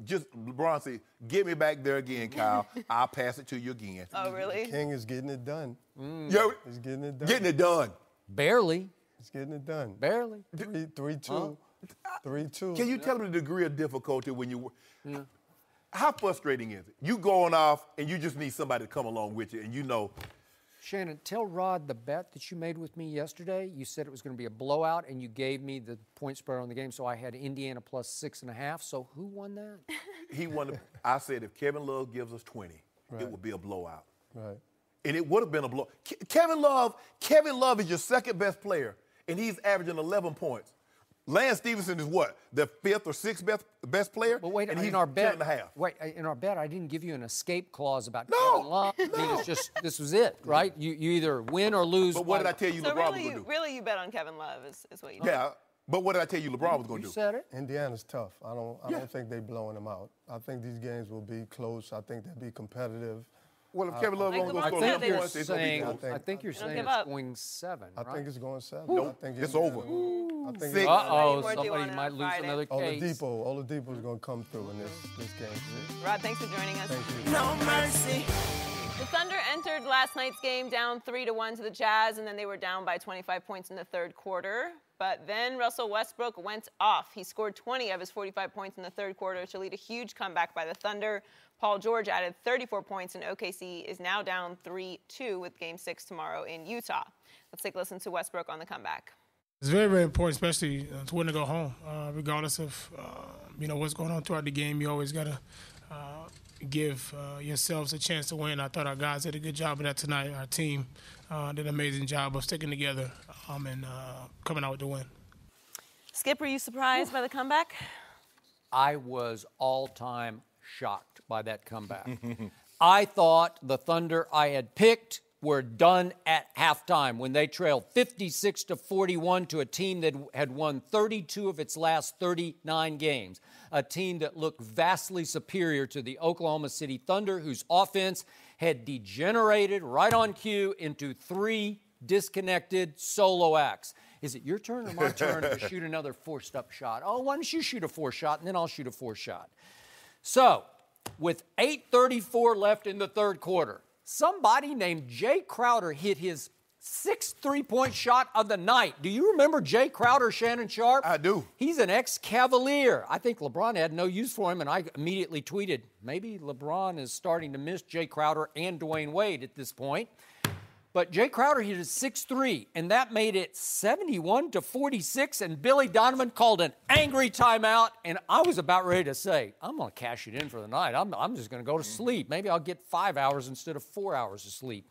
just LeBron said, get me back there again, Kyle. I'll pass it to you again. Oh, really? The King is getting it done. He's getting it done. Getting it done. Barely. He's getting it done. Barely. 3-2. 3-2. Can you tell me the degree of difficulty when you... How frustrating is it? You going off and you just need somebody to come along with you and you know... Shannon, tell Rod the bet that you made with me yesterday. You said it was going to be a blowout, and you gave me the point spread on the game, so I had Indiana plus 6.5. So who won that? He won. I said if Kevin Love gives us 20, it would be a blowout. Right. And it would have been a blowout. Kevin Love is your second best player, and he's averaging 11 points. Lance Stevenson is what? The 5th or 6th best player? But wait, and he's in our bet, 10.5. Wait, in our bet, I didn't give you an escape clause about No, Kevin Love. I mean, it's just, this was it, right? You either win or lose. But what did I tell you So LeBron was going to do? really you bet on Kevin Love is what you did. Yeah, but what did I tell you LeBron was going to do? You said it. Indiana's tough. I don't think they're blowing them out. I think these games will be close. I think they'll be competitive. Well, if Kevin Love Like only goes LeBron score said, 11 they're points, it's going to be close. I think you're saying give it's up. going 7, I right? think it's going 7. Nope, I think it's over. I think Six. Uh-oh, We're due somebody on might lose Friday. another case. Oladipo's going to come through in this game. Rod, thanks for joining us. Thank you. No mercy. The Thunder entered last night's game down 3-1 to the Jazz, and then they were down by 25 points in the third quarter. But then Russell Westbrook went off. He scored 20 of his 45 points in the third quarter to lead a huge comeback by the Thunder. Paul George added 34 points, and OKC is now down 3-2 with Game 6 tomorrow in Utah. Let's take a listen to Westbrook on the comeback. It's very, very important, especially to win to go home, regardless of what's going on throughout the game. You always got to give yourselves a chance to win. I thought our guys did a good job of that tonight. Our team did an amazing job of sticking together and coming out with the win. Skip, were you surprised by the comeback? I was all-time shocked by that comeback. I thought the Thunder I had picked were done at halftime when they trailed 56-41 to a team that had won 32 of its last 39 games, a team that looked vastly superior to the Oklahoma City Thunder, whose offense had degenerated right on cue into 3 disconnected solo acts. Is it your turn or my turn to shoot another forced-up shot? Oh, why don't you shoot a 4-shot, and then I'll shoot a 4-shot. So, with 8:34 left in the third quarter, somebody named Jay Crowder hit his 6th three-point shot of the night. Do you remember Jay Crowder, Shannon Sharp? I do. He's an ex-Cavalier. I think LeBron had no use for him, and I immediately tweeted, maybe LeBron is starting to miss Jay Crowder and Dwayne Wade at this point. But Jay Crowder hit his 6-3, and that made it 71-46, and Billy Donovan called an angry timeout, and I was about ready to say, I'm going to cash it in for the night. I'm just going to go to sleep. Maybe I'll get 5 hours instead of 4 hours of sleep.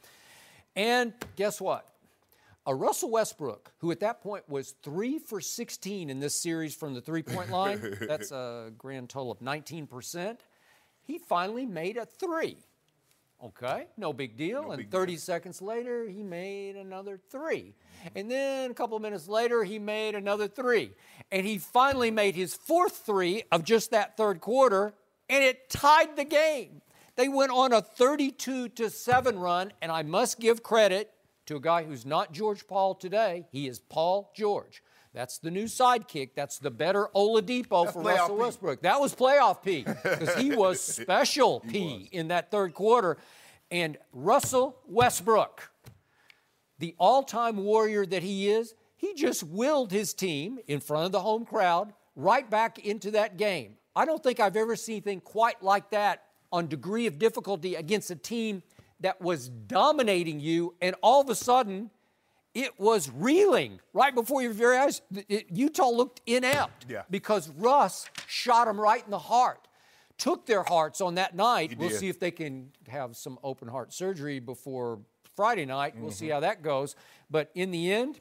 And guess what? A Russell Westbrook, who at that point was 3 for 16 in this series from the three-point line, that's a grand total of 19%, he finally made a 3. Okay, no big deal. And 30 seconds later, he made another 3. And then a couple of minutes later, he made another 3. And he finally made his 4th 3 of just that third quarter, and it tied the game. They went on a 32-7 run, and I must give credit to a guy who's not George Paul today. He is Paul George. That's the new sidekick. That's the better Oladipo for Russell Westbrook. That was playoff P because he was special P in that third quarter. And Russell Westbrook, the all-time warrior that he is, he just willed his team in front of the home crowd right back into that game. I don't think I've ever seen anything quite like that on degree of difficulty against a team that was dominating you, and all of a sudden, it was reeling right before your very eyes. Utah looked inept because Russ shot them right in the heart. Took their hearts on that night. We'll see if they can have some open heart surgery before Friday night. We'll see how that goes. But in the end,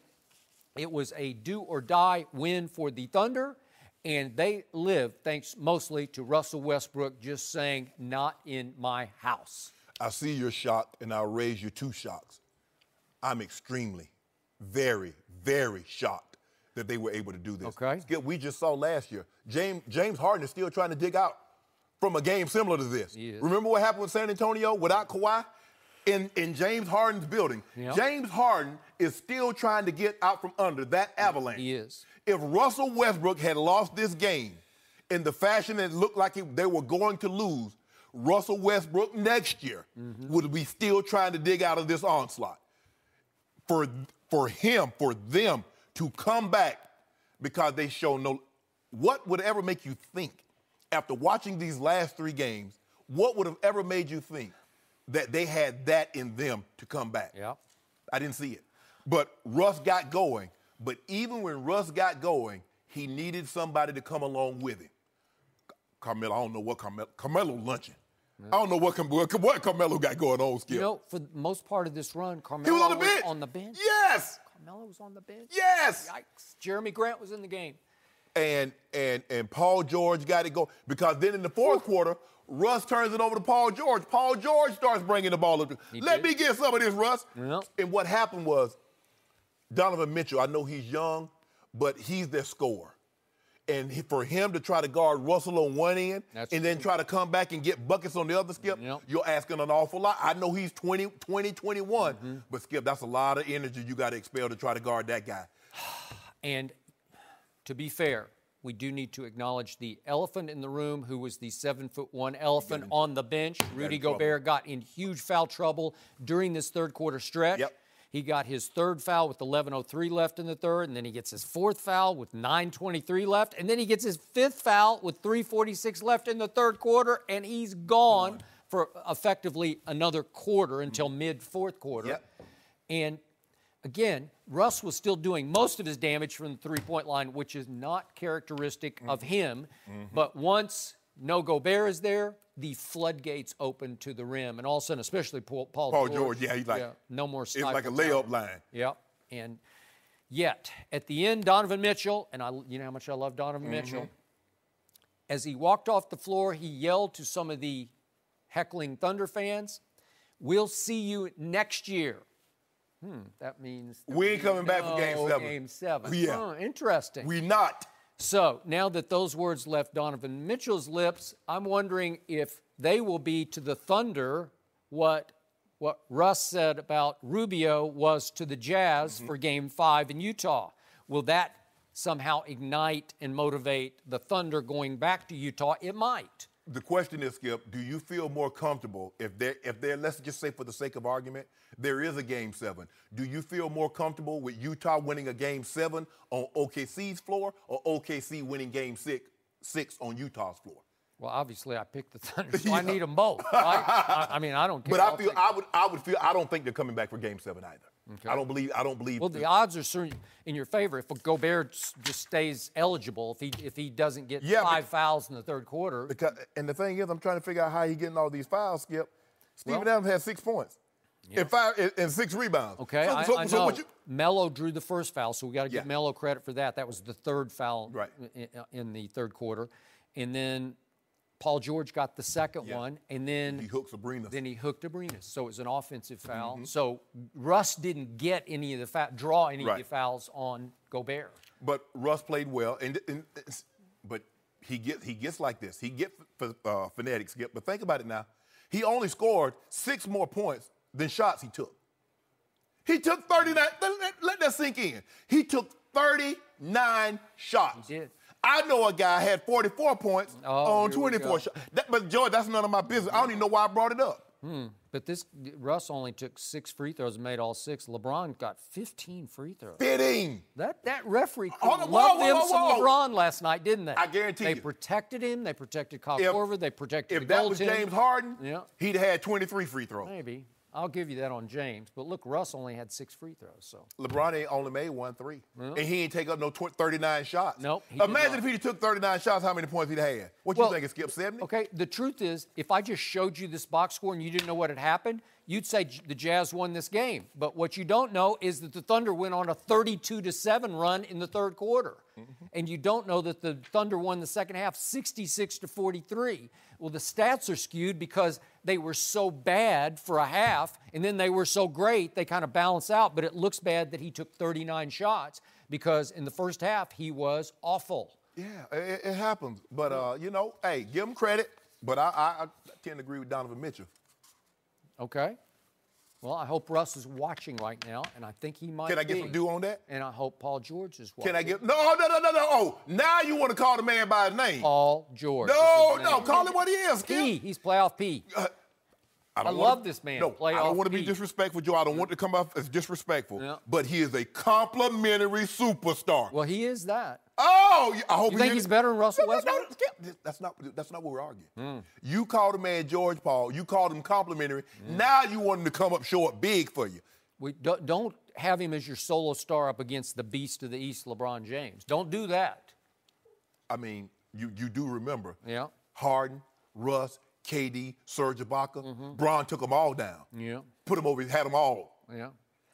it was a do-or-die win for the Thunder, and they lived thanks mostly to Russell Westbrook just saying, not in my house. I see your shock, and I'll raise you 2 shocks. I'm extremely, very, very shocked that they were able to do this. Okay. Skip, we just saw last year. James Harden is still trying to dig out from a game similar to this. Remember what happened with San Antonio without Kawhi? In James Harden's building. Yep. James Harden is still trying to get out from under that avalanche. He is. If Russell Westbrook had lost this game in the fashion that it looked like they were going to lose, Russell Westbrook next year would be still trying to dig out of this onslaught. For them to come back because they show no – what would ever make you think, after watching these last 3 games, what would have ever made you think that they had that in them to come back? Yeah. I didn't see it. But Russ got going. But even when Russ got going, he needed somebody to come along with him. Carmelo, I don't know what Carmelo lunching. I don't know what Carmelo got going on, Skip. You know, for the most part of this run, Carmelo was on the bench. Yes. Carmelo was on the bench. Yes. Yikes. Jeremy Grant was in the game. And Paul George got it going. Because then in the fourth quarter, Russ turns it over to Paul George. Paul George starts bringing the ball up. Let me get some of this, Russ. Yep. And what happened was Donovan Mitchell, I know he's young, but he's their scorer. And for him to try to guard Russell on one end then try to come back and get buckets on the other, Skip, you're asking an awful lot. I know he's 21, but, Skip, that's a lot of energy you got to expel to try to guard that guy. And to be fair, we do need to acknowledge the elephant in the room, who was the 7'1" elephant on the bench. Rudy Gobert got in huge foul trouble during this third quarter stretch. Yep. He got his 3rd foul with 11:03 left in the third, and then he gets his 4th foul with 9:23 left, and then he gets his 5th foul with 3:46 left in the third quarter, and he's gone for effectively another quarter until mid-4th quarter. Yep. And again, Russ was still doing most of his damage from the three-point line, which is not characteristic of him. But once no Gobert is there, the floodgates open to the rim. And all of a sudden, especially Paul George. Yeah, he's like, no more it's like a layup line. Yep. And yet, at the end, Donovan Mitchell, and you know how much I love Donovan Mitchell, as he walked off the floor, he yelled to some of the heckling Thunder fans, "We'll see you next year." That means we ain't coming back for Game 7. Game 7. Yeah. Oh, interesting. We not. So now that those words left Donovan Mitchell's lips, I'm wondering if they will be to the Thunder what Russ said about Rubio was to the Jazz for Game 5 in Utah. Will that somehow ignite and motivate the Thunder going back to Utah? It might. The question is, Skip, do you feel more comfortable if they're, let's just say for the sake of argument, there is a Game 7. Do you feel more comfortable with Utah winning a Game 7 on OKC's floor or OKC winning Game 6 on Utah's floor? Well, obviously, I picked the Thunder, so I need them both. I mean, I don't care. But I don't think they're coming back for Game 7 either. Okay. I don't believe. Well, the odds are certainly in your favor if Gobert just stays eligible. If he doesn't get 5 fouls in the third quarter. And the thing is, I'm trying to figure out how he's getting all these fouls. Skip. Steven Adams had 6 points. Yeah. and 6 rebounds. Okay, I know. Melo drew the first foul, so we got to give Melo credit for that. That was the third foul in the third quarter, and then Paul George got the second one, and then he hooked Abrinas. So it was an offensive foul. So Russ didn't get any of the draw any of the fouls on Gobert. But Russ played well, but he gets like this. He gets phonetic, Skip. But think about it now. He only scored 6 more points than shots he took. He took 39. Let that sink in. He took 39 shots. He did. I know a guy had 44 points on 24 shots. But, George, that's none of my business. I don't even know why I brought it up. But Russ only took 6 free throws and made all 6. LeBron got 15 free throws. 15. That referee loved them some LeBron last night, didn't they? I guarantee you. They protected him. They protected Kyle Korver. They protected the goaltender. If that was James Harden, he'd have had 23 free throws. Maybe. I'll give you that on James. But look, Russ only had 6 free throws. So LeBron ain't only made 1 3. And he ain't take up no 39 shots. Nope. Imagine if he took 39 shots, how many points he'd had. What you think, Skip, 70? Okay, the truth is, if I just showed you this box score and you didn't know what had happened, you'd say the Jazz won this game. But what you don't know is that the Thunder went on a 32-7 run in the third quarter. And you don't know that the Thunder won the second half 66-43. Well, the stats are skewed because they were so bad for a half, and then they were so great, they kind of balance out. But it looks bad that he took 39 shots because in the first half, he was awful. Yeah, it happens. But, hey, give him credit. But I tend to agree with Donovan Mitchell. Okay. Well, I hope Russ is watching right now, and I think he might be. Can I get some due on that? And I hope Paul George is watching. Can I get... No. Oh, now you want to call the man by his name. Paul George. No, call him what he is, Skip. He's playoff P. I love this man. No, I don't want to be disrespectful, Joe. I don't want to come off as disrespectful. Yeah. But he is a complimentary superstar. Well, he is that. Oh, I hope you think he's better than Russell Westbrook? That's not what we're arguing. You called the man George Paul. You called him complimentary. Now you want him to come up, show up big for you. Don't have him as your solo star up against the beast of the East, LeBron James. Don't do that. I mean, you do remember. Yeah. Harden, Russ, KD, Serge Ibaka. Bron took them all down. Yeah. Put them over, had them all. Yeah.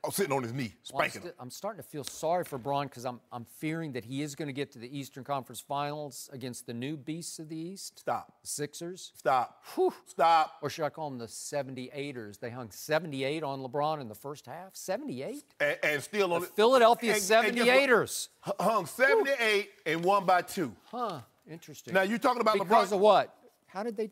Sitting on his knee, spanking them. I'm starting to feel sorry for Bron because I'm fearing that he is going to get to the Eastern Conference Finals against the new beasts of the East. Stop. The Sixers. Stop. Whew. Stop. Or should I call them the 78ers? They hung 78 on LeBron in the first half. 78? And still on the Philadelphia 78ers. Hung 78 and won by 2. Huh. Interesting. Now, you're talking about LeBron. Because of what? How did they...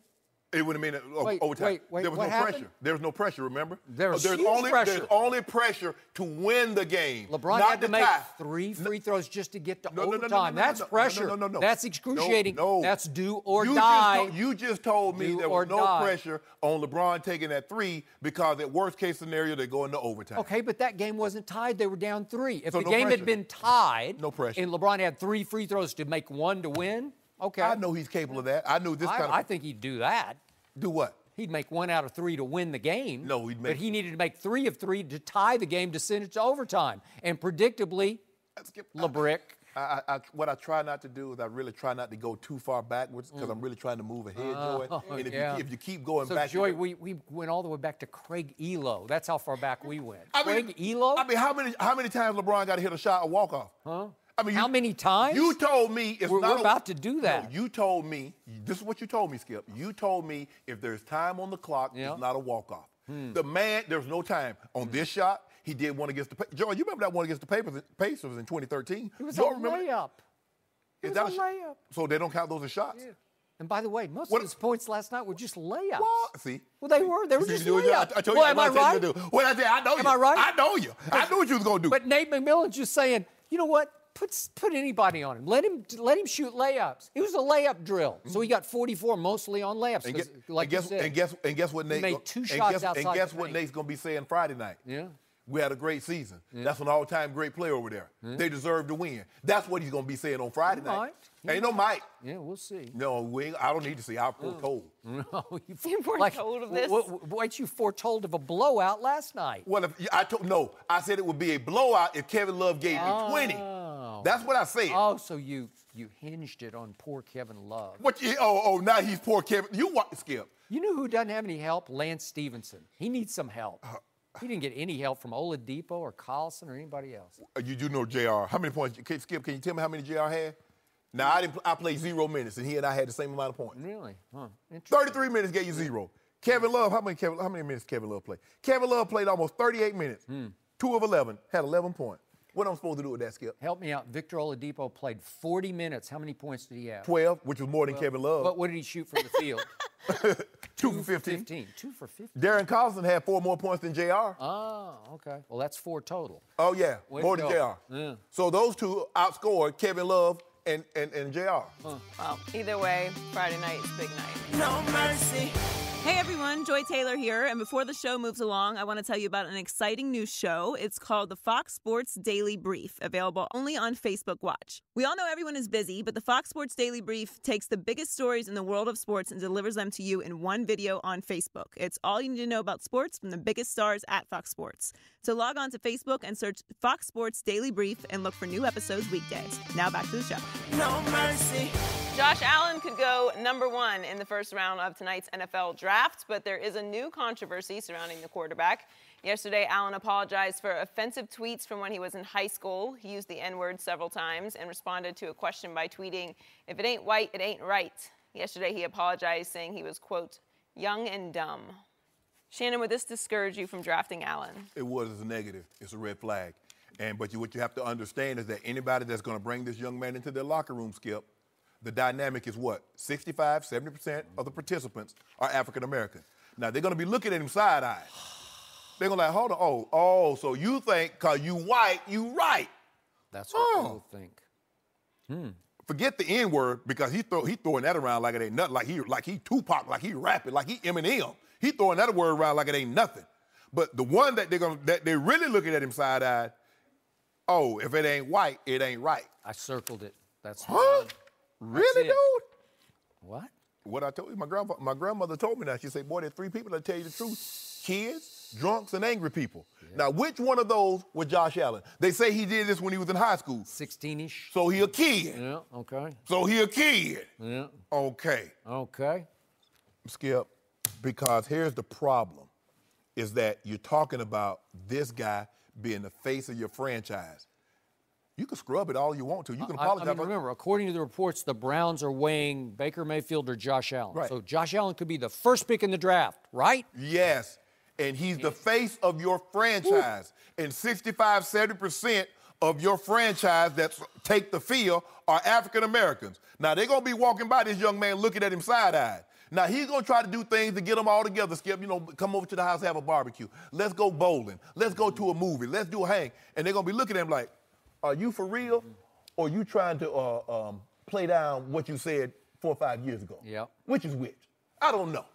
It would have been overtime. Wait, there was no pressure. There was no pressure, remember? There's pressure. There's only pressure to win the game. LeBron had to make 3 free throws just to get to overtime. That's pressure. No. That's excruciating. No. That's do or die. You just told me there was no pressure on LeBron taking that 3 because at worst case scenario, they go into overtime. Okay, but that game wasn't tied. They were down 3. If the game had been tied, no pressure, and LeBron had 3 free throws to make 1 to win, okay. I know he's capable of that. I knew this kind of... I think he'd do that. Do what? he'd make 1 out of 3 to win the game. No, he'd make. But he needed to make 3 of 3 to tie the game to send it to overtime. And predictably, LeBrick. What I try not to do is I really try not to go too far backwards because I'm really trying to move ahead, Joy. And if you keep going back. So, Joy, we went all the way back to Craig Elo. That's how far back we went. Craig Elo? I mean, how many times LeBron got to hit a shot or walk off? Huh? I mean, how many times? You told me it's we're about to do that. No, you told me, this is what you told me, Skip. You told me if there's time on the clock, it's not a walk-off. The man, there's no time. On this shot, he did one against the Pacers. Joy, you remember that one against the Pacers in 2013? It was a layup. It was a layup. So they don't count those as shots? Yeah. And by the way, most of his points last night were just layups. What? See? Well, they were just layups. I told you am I right? What I said, I know you. Am I right? I know you. I knew what you was going to do. But Nate McMillan's just saying, you know what? Put anybody on him. Let him shoot layups. It was a layup drill. So he got 44 mostly on layups. And guess what, Nate? He made 2 shots outside. And guess what Nate's going to be saying Friday night? Yeah. We had a great season. Yeah. That's an all-time great player over there. Yeah. They deserve to win. That's what he's going to be saying on Friday night. Ain't no might. Yeah, we'll see. No, I don't need to see. I foretold. No, you foretold of this? What you foretold of a blowout last night? Well, I said it would be a blowout if Kevin Love gave me 20. That's what I said. Oh, so you hinged it on poor Kevin Love. Now he's poor Kevin. You what, Skip? You know who doesn't have any help? Lance Stevenson. He needs some help. He didn't get any help from Oladipo or Collison or anybody else. You do know JR. How many points? Skip, can you tell me how many JR had? Now, I played 0 minutes, and he and I had the same amount of points. Really? Huh. 33 minutes gave you 0. Kevin Love, how many minutes Kevin Love played? Kevin Love played almost 38 minutes. 2 of 11, had 11 points. What am I supposed to do with that, Skip? Help me out. Victor Oladipo played 40 minutes. How many points did he have? 12, which was more than Kevin Love. But what did he shoot from the field? 2 for 15. 2 for 15. Darren Collison had 4 more points than JR. Oh, okay. Well, that's 4 total. Oh, yeah, more than JR. Yeah. So those two outscored Kevin Love and JR. Well, either way, Friday night is big night. No mercy. Hey everyone, Joy Taylor here, and before the show moves along, I want to tell you about an exciting new show. It's called the Fox Sports Daily Brief, available only on Facebook Watch. We all know everyone is busy, but the Fox Sports Daily Brief takes the biggest stories in the world of sports and delivers them to you in one video on Facebook. It's all you need to know about sports from the biggest stars at Fox Sports. So log on to Facebook and search Fox Sports Daily Brief and look for new episodes weekdays. Now back to the show. No mercy. Josh Allen could go #1 in the first round of tonight's NFL draft, but there is a new controversy surrounding the quarterback. Yesterday, Allen apologized for offensive tweets from when he was in high school. He used the N-word several times and responded to a question by tweeting, "If it ain't white, it ain't right." Yesterday, he apologized, saying he was, quote, young and dumb. Shannon, would this discourage you from drafting Allen? It was a negative. It's a red flag. But what you have to understand is that anybody that's going to bring this young man into their locker room, Skip, the dynamic is what? 65, 70% of the participants are African American. Now, they're going to be looking at him side-eyed. They're going to like, hold on, so you think because you white, you right. That's what people think. Forget the N-word because he's throwing that around like it ain't nothing, like he Tupac, like he rapping, like he Eminem. He throwing that word around like it ain't nothing. But the one that they're really looking at him side-eyed, if it ain't white, it ain't right. I circled it. That's Really, dude? What? What I told you, my grandmother told me that. She said, boy, there's 3 people that tell you the truth. Kids, drunks, and angry people. Yeah. Now, which one of those was Josh Allen? They say he did this when he was in high school. 16-ish. So he a kid. Yeah, okay. So he a kid. Yeah. Okay. Okay. Skip, because here's the problem, is that you're talking about this guy being the face of your franchise. You can scrub it all you want to. You can apologize. I mean, remember, according to the reports, the Browns are weighing Baker Mayfield or Josh Allen. Right. So Josh Allen could be the first pick in the draft, right? Yes. And he's the face of your franchise. Woo. And 65, 70% of your franchise that take the field are African Americans. Now, they're going to be walking by this young man looking at him side-eyed. Now, he's going to try to do things to get them all together, Skip. Come over to the house, have a barbecue. Let's go bowling. Let's go to a movie. Let's do a hang. And they're going to be looking at him like, are you for real, or are you trying to play down what you said 4 or 5 years ago? Yeah. Which is which? I don't know.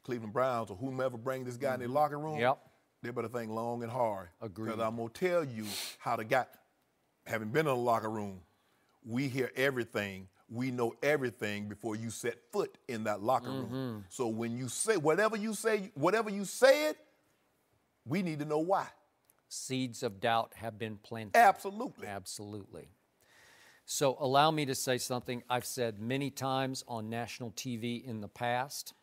Cleveland Browns or whomever bring this guy in their locker room, they better think long and hard. Agreed. Because I'm going to tell you how the guy, having been in the locker room, we hear everything we know everything before you set foot in that locker room. So when you say whatever you said, we need to know why. Seeds of doubt have been planted. Absolutely. Absolutely. So allow me to say something I've said many times on national TV in the past.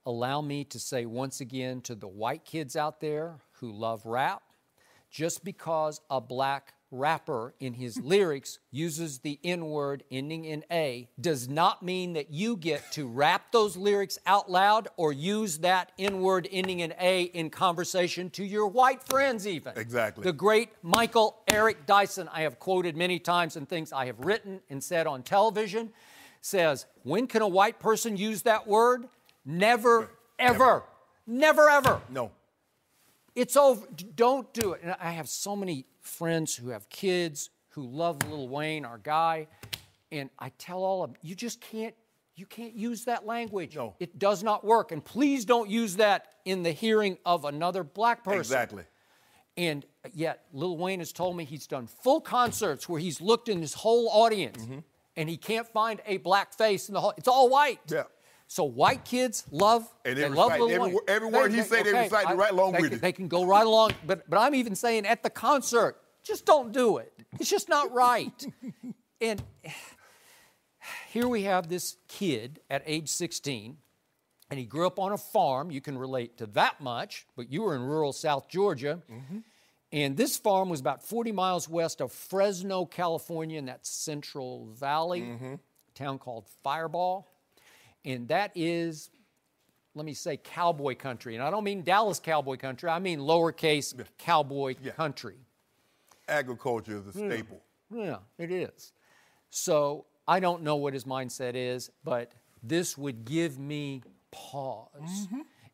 Allow me to say once again to the white kids out there who love rap, just because a black rapper in his lyrics uses the N-word ending in A does not mean that you get to rap those lyrics out loud or use that N-word ending in A in conversation to your white friends even. Exactly. The great Michael Eric Dyson, I have quoted many times in things I have written and said on television, says, when can a white person use that word? Never, ever. Never, ever. No. It's over. Don't do it. And I have so many friends who have kids who love Lil Wayne, our guy, and I tell all of them, you can't use that language. No. It does not work. And please don't use that in the hearing of another black person. Exactly. And yet, Lil Wayne has told me he's done full concerts where he's looked in his whole audience and he can't find a black face in the whole. It's all white. Yeah. So white kids love, and they love Lil every, Wayne. every word he say, they recite it right along with it. They can go right along, but I'm even saying at the concert, just don't do it. It's just not right. And here we have this kid at age 16, and he grew up on a farm. You can relate to that much, but you were in rural South Georgia. And this farm was about 40 miles west of Fresno, California, in that Central Valley, a town called Fireball. And that is, let me say, cowboy country. And I don't mean Dallas cowboy country. I mean lowercase cowboy country. Agriculture is a staple. Yeah, it is. So I don't know what his mindset is, but this would give me pause.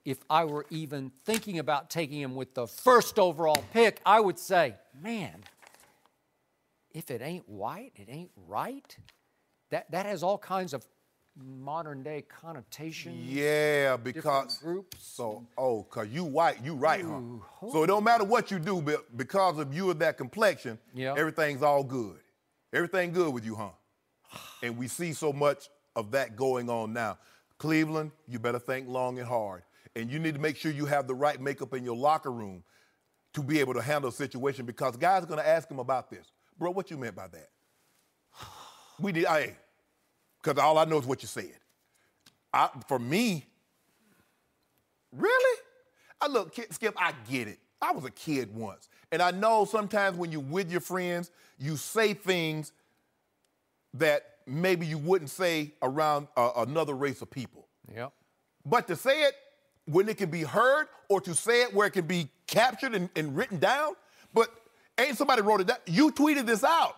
If I were even thinking about taking him with the first overall pick, I would say, man, if it ain't white, it ain't right. That has all kinds of modern day connotation. Yeah, because groups. So, cause you white, you right, huh? So it don't matter what you do, but because of you of that complexion, everything's all good. Everything good with you, huh? And we see so much of that going on now. Cleveland, you better think long and hard. And you need to make sure you have the right makeup in your locker room to be able to handle a situation, because guys are gonna ask him about this. Bro, what you meant by that? Because all I know is what you said. For me, really? Look, Skip, I get it. I was a kid once. And I know sometimes when you're with your friends, you say things that maybe you wouldn't say around another race of people. Yep. But to say it when it can be heard, or to say it where it can be captured and written down, but ain't somebody wrote it down. You tweeted this out.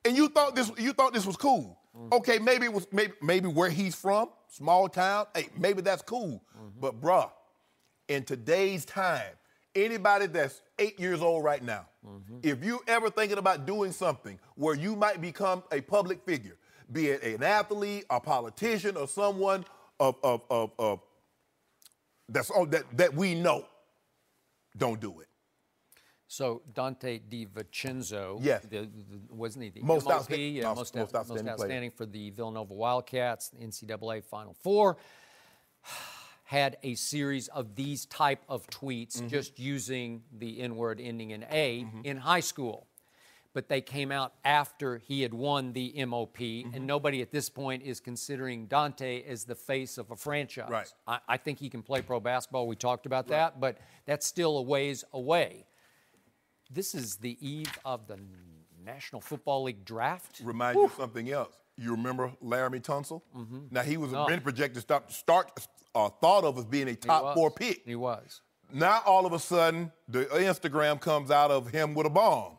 And you thought this was cool. Okay, maybe it was maybe where he's from, small town. Hey, maybe that's cool. But bruh, in today's time, anybody that's 8 years old right now, if you ever thinking about doing something where you might become a public figure, be it an athlete, a politician, or someone that we know, don't do it. So Dante DiVincenzo, wasn't he the most MOP? outstanding, most outstanding for the Villanova Wildcats, NCAA Final Four, had a series of these type of tweets just using the N-word ending in A in high school. But they came out after he had won the MOP, and nobody at this point is considering Dante as the face of a franchise. Right. I think he can play pro basketball. We talked about that, but that's still a ways away. This is the eve of the National Football League draft. Remind you of something else. You remember Laramie Tunsil? Now, he was been projected thought of as being a top 4 pick. He was. Now, all of a sudden, the Instagram comes out of him with a bomb.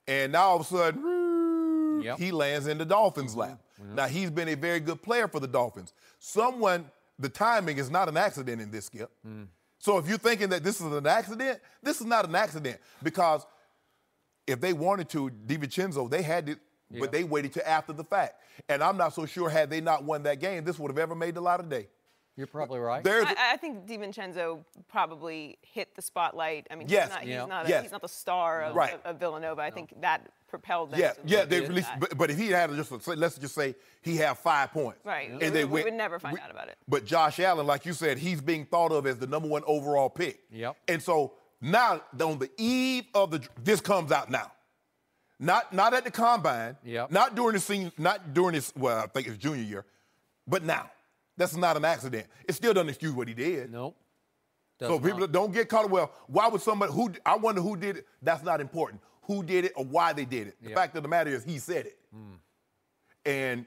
And now, all of a sudden, he lands in the Dolphins' lap. Now, he's been a very good player for the Dolphins. The timing is not an accident in this, Skip. So if you're thinking that this is an accident, this is not an accident, because if they wanted to, DiVincenzo, they had it, but they waited till after the fact. And I'm not so sure, had they not won that game, this would have ever made the light of day. You're probably right. I think DiVincenzo probably hit the spotlight. I mean, he's not the star of Villanova. I think that propelled them. They released. But if he had let's just say he had 5 points. Right. And we would never find out about it. But Josh Allen, like you said, he's being thought of as the number 1 overall pick. Yep. And so now on the eve of this comes out now. Not at the combine. Yep. Not during the senior. Not during his. Well, I think it's junior year. But now. That's not an accident. It still doesn't excuse what he did. Nope. So people don't get caught. Well, why would somebody I wonder who did it. That's not important. Who did it or why they did it. The fact of the matter is he said it. And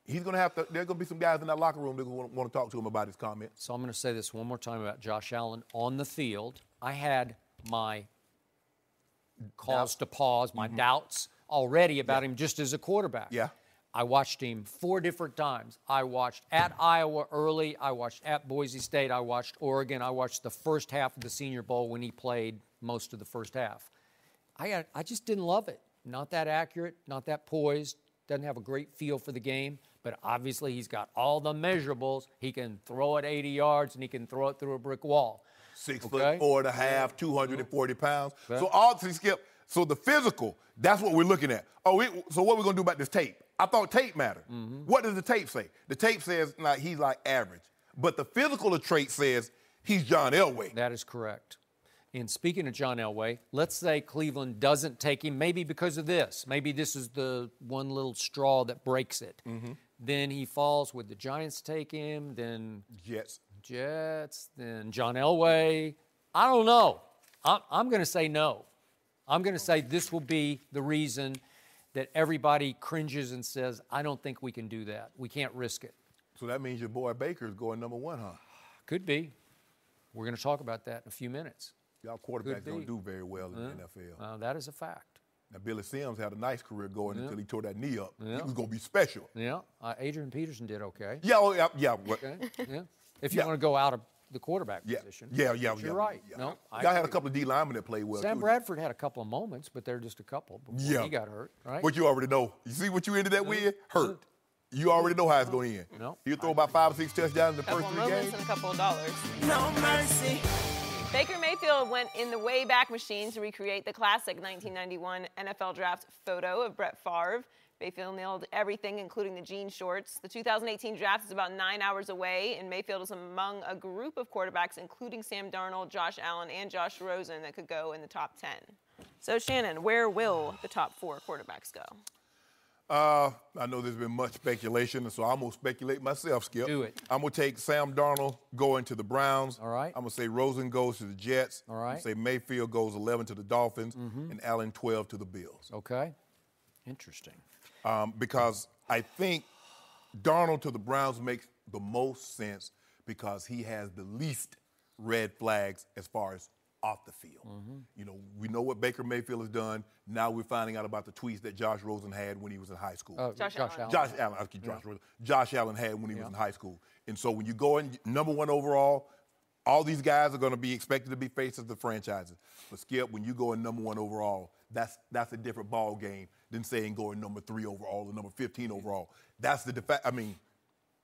he's going to have to, there's going to be some guys in that locker room that want to talk to him about his comments. So I'm going to say this one more time about Josh Allen on the field. I had my cause to pause, my doubts already about him just as a quarterback. Yeah. I watched him 4 different times. I watched at Iowa early. I watched at Boise State. I watched Oregon. I watched the first half of the Senior Bowl when he played most of the first half. I just didn't love it. Not that accurate, not that poised, doesn't have a great feel for the game, but obviously he's got all the measurables. He can throw it 80 yards, and he can throw it through a brick wall. 6'4.5", 240 pounds. Okay. So the physical, that's what we're looking at. So what are we going to do about this tape? I thought tape mattered. What does the tape say? The tape says he's like average. But the physical trait says he's John Elway. That is correct. And speaking of John Elway, let's say Cleveland doesn't take him, maybe because of this. Maybe this is the one little straw that breaks it. Then he falls. Would the Giants take him? Then Jets. Then John Elway. I don't know. I'm going to say no. I'm going to say this will be the reason that everybody cringes and says, I don't think we can do that. We can't risk it. So that means your boy Baker's going number 1, huh? Could be. We're going to talk about that in a few minutes. Y'all quarterbacks don't do very well in the NFL. That is a fact. Now, Billy Sims had a nice career going until he tore that knee up. He was going to be special. Yeah. Adrian Peterson did okay. Yeah. Okay. Yeah. If you want to go out of the quarterback position. You're right. Yeah. No, y'all had a couple of D linemen that played well. Sam Bradford had a couple of moments, but they're just a couple before he got hurt, right? But you already know. You see what you ended that with? Hurt. You already know how it's going to end. No. He'll throw about 5 or 6 touchdowns in the first 3 games. And a couple of dollars. No mercy. Baker Mayfield went in the Wayback Machine to recreate the classic 1991 NFL Draft photo of Brett Favre. Mayfield nailed everything, including the jean shorts. The 2018 draft is about 9 hours away, and Mayfield is among a group of quarterbacks, including Sam Darnold, Josh Allen, and Josh Rosen, that could go in the top 10. So, Shannon, where will the top 4 quarterbacks go? I know there's been much speculation, so I'm going to speculate myself, Skip. Do it. I'm going to take Sam Darnold going to the Browns. All right. I'm going to say Rosen goes to the Jets. All right. I'm going to say Mayfield goes 11 to the Dolphins, and Allen 12 to the Bills. Okay. Interesting. Because I think Darnold to the Browns makes the most sense because he has the least red flags as far as off the field. You know, we know what Baker Mayfield has done. Now we're finding out about the tweets that Josh Rosen had when he was in high school. Josh Allen. Josh Allen had when he was in high school. And so when you go in number 1 overall, all these guys are going to be expected to be faces of the franchises. But Skip, when you go in number 1 overall, that's a different ball game than saying going number 3 overall or number 15 overall. That's the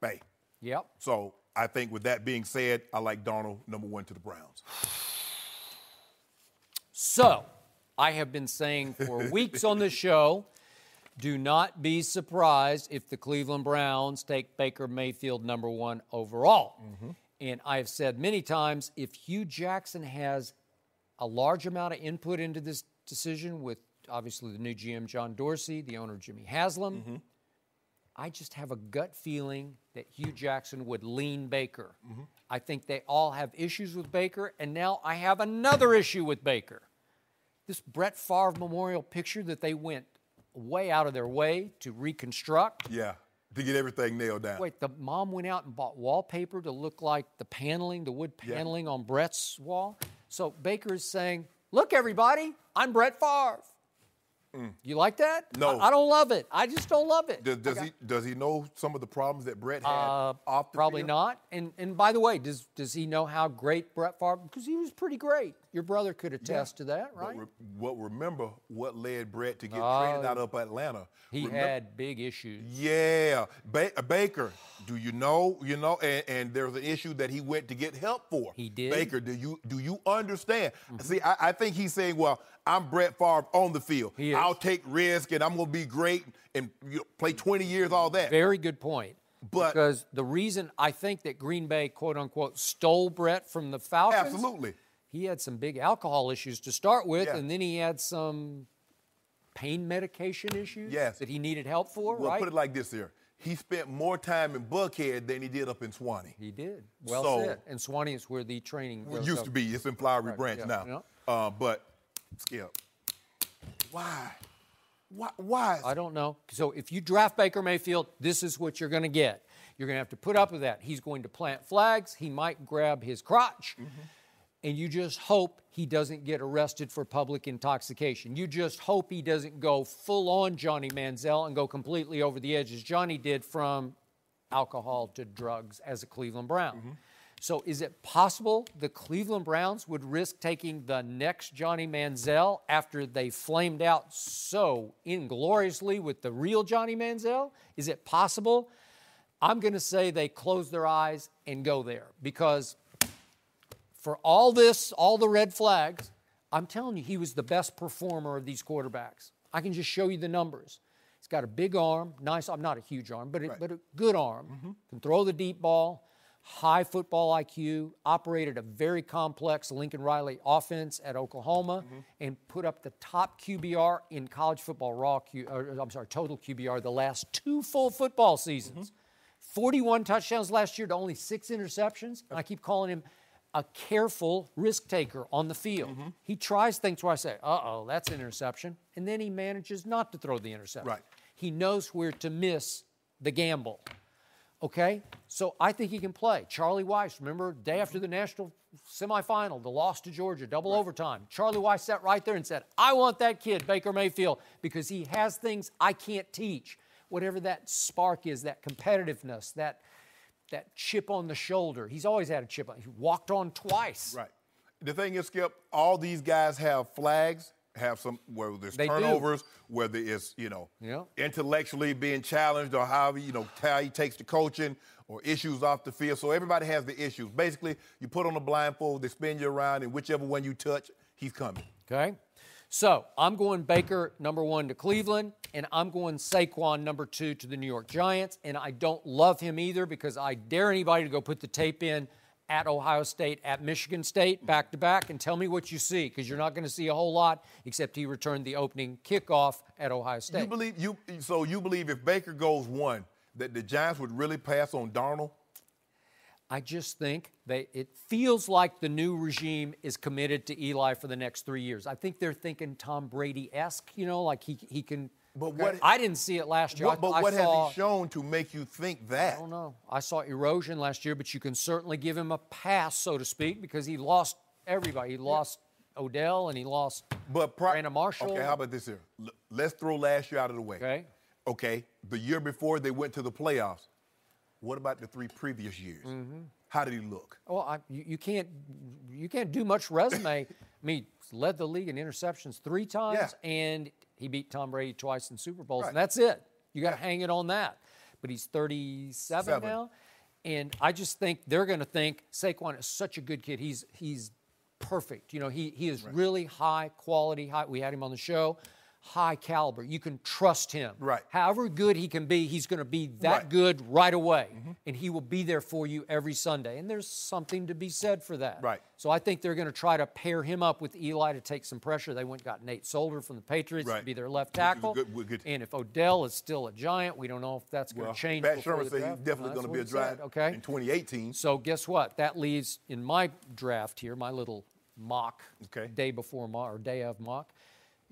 hey. Yep. So I think with that being said, I like Darnold number 1 to the Browns. So, I have been saying for weeks on this show, do not be surprised if the Cleveland Browns take Baker Mayfield number 1 overall. And I've said many times, if Hugh Jackson has a large amount of input into this decision with obviously the new GM John Dorsey, the owner Jimmy Haslam, I just have a gut feeling that Hugh Jackson would lean Baker. I think they all have issues with Baker, and now I have another issue with Baker. This Brett Favre memorial picture that they went way out of their way to reconstruct. Yeah, to get everything nailed down. Wait, the mom went out and bought wallpaper to look like the paneling, the wood paneling on Brett's wall. So Baker is saying, look, everybody, I'm Brett Favre. You like that? No. I don't love it. I just don't love it. Does he know some of the problems that Brett had off the Probably field? not. And by the way, does he know how great Brett Favre? Because he was pretty great. Your brother could attest to that, right? But remember what led Brett to get traded out of Atlanta. He had big issues. Yeah. Baker, do you know, and there's an issue that he went to get help for. He did. Baker, do you understand? See, I think he's saying, well, I'm Brett Favre on the field. I'll take risk, and I'm going to be great and play 20 years, all that. Very good point. But because the reason I think that Green Bay, quote unquote, stole Brett from the Falcons, absolutely, he had some big alcohol issues to start with, and then he had some pain medication issues that he needed help for. Well, put it like this here: he spent more time in Buckhead than he did up in Swanee. He did. Well said. And Swanee is where the training used to be. It's in Flowery Branch now. But Skip, why? Why? I don't know. So if you draft Baker Mayfield, this is what you're going to get. You're going to have to put up with that. He's going to plant flags. He might grab his crotch. And you just hope he doesn't get arrested for public intoxication. You just hope he doesn't go full-on Johnny Manziel and go completely over the edge as Johnny did from alcohol to drugs as a Cleveland Brown. So is it possible the Cleveland Browns would risk taking the next Johnny Manziel after they flamed out so ingloriously with the real Johnny Manziel? Is it possible? I'm going to say they close their eyes and go there because for all this, all the red flags, I'm telling you, he was the best performer of these quarterbacks. I can just show you the numbers. He's got a big arm, nice, not a huge arm, but a good arm, can throw the deep ball, high football IQ, operated a very complex Lincoln Riley offense at Oklahoma, and put up the top QBR in college football total QBR the last 2 full football seasons. 41 touchdowns last year to only 6 interceptions. And I keep calling him a careful risk taker on the field. He tries things where I say, uh-oh, that's an interception, and then he manages not to throw the interception. He knows where to miss the gamble. Okay, so I think he can play. Charlie Weiss, remember, day after the national semifinal, the loss to Georgia, double overtime. Charlie Weiss sat right there and said, I want that kid, Baker Mayfield, because he has things I can't teach. Whatever that spark is, that competitiveness, that chip on the shoulder. He's always had a chip on. He walked on twice. The thing is, Skip, all these guys have flags. Have some, whether there's turnovers, whether it's, intellectually being challenged or how he takes the coaching or issues off the field. So everybody has the issues. Basically, you put on a blindfold, they spin you around, and whichever one you touch, he's coming. Okay. So I'm going Baker, number 1 to Cleveland, and I'm going Saquon, number 2 to the New York Giants. And I don't love him either because I dare anybody to go put the tape in at Ohio State, at Michigan State, back-to-back, and tell me what you see, because you're not going to see a whole lot, except he returned the opening kickoff at Ohio State. You believe if Baker goes 1, that the Giants would really pass on Darnold? I just think it feels like the new regime is committed to Eli for the next 3 years. I think they're thinking Tom Brady-esque, like he can. But what I didn't see it last year. What has he shown to make you think that? I don't know. I saw erosion last year, but you can certainly give him a pass, so to speak, because he lost everybody. He lost Odell and he lost Brandon Marshall. Okay, how about this here? Let's throw last year out of the way. Okay. The year before they went to the playoffs. What about the 3 previous years? How did he look? Well, you can't do much resume. I mean, led the league in interceptions 3 times, and he beat Tom Brady twice in Super Bowls, and that's it. You got to hang it on that. But he's 37 now, and I just think they're going to think Saquon is such a good kid. He's perfect. He is really high quality. We had him on the show. High caliber. You can trust him. However good he can be, he's going to be that good right away. And he will be there for you every Sunday. And there's something to be said for that. So I think they're going to try to pair him up with Eli to take some pressure. They went and got Nate Solder from the Patriots to be their left tackle. And if Odell is still a Giant, we don't know if that's going to change. Pat Sherman said he's definitely going to be a Giant in 2018. So guess what? That leaves in my draft here, my little mock, day before mock or day of mock.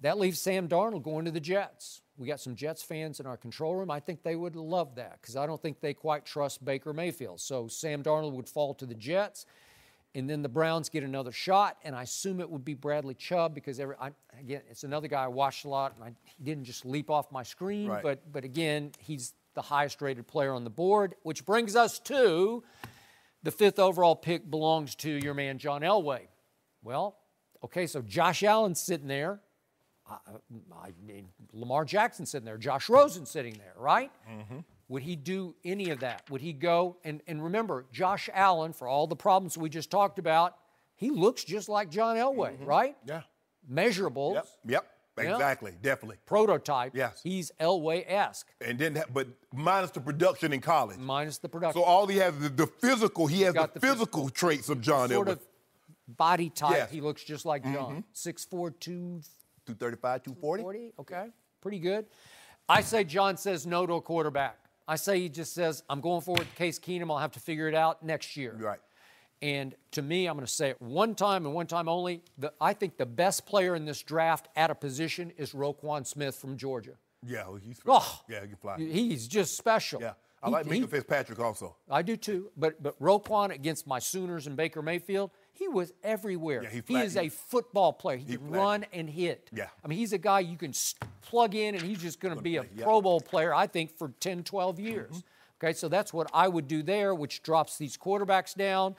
That leaves Sam Darnold going to the Jets. We got some Jets fans in our control room. I think they would love that because I don't think they quite trust Baker Mayfield. So Sam Darnold would fall to the Jets, and then the Browns get another shot, and I assume it would be Bradley Chubb because, again, it's another guy I watched a lot, and he didn't just leap off my screen. But again, he's the highest-rated player on the board, which brings us to the 5th overall pick belongs to your man John Elway. Well, Okay, so Josh Allen's sitting there. I mean, Lamar Jackson's sitting there. Josh Rosen's sitting there, right? Mm-hmm. Would he do any of that? Would he go? And remember, Josh Allen, for all the problems we just talked about, he looks just like John Elway, right? Yeah. Measurables. Yep. Exactly. Definitely. Prototype. Yes. He's Elway-esque. And then, but minus the production in college. Minus the production. So all he has is the physical. He has the physical traits of John Elway. Sort of body type. Yes. He looks just like John. 6'4", 235, 240. Okay. Pretty good. I say John says no to a quarterback. I say he just says, I'm going forward with Case Keenum. I'll have to figure it out next year. Right. And to me, I'm going to say it one time and one time only. I think the best player in this draft at a position is Roquan Smith from Georgia. Yeah, he's he can fly. He's just special. Yeah, I like Minka Fitzpatrick also. I do too. But Roquan against my Sooners and Baker Mayfield, he was everywhere. Yeah, he is a football player. He can run and hit. Yeah. I mean, he's a guy you can plug in, and he's just going to be a Pro Bowl player, I think, for 10, 12 years. Mm-hmm. Okay, so that's what I would do there, which drops these quarterbacks down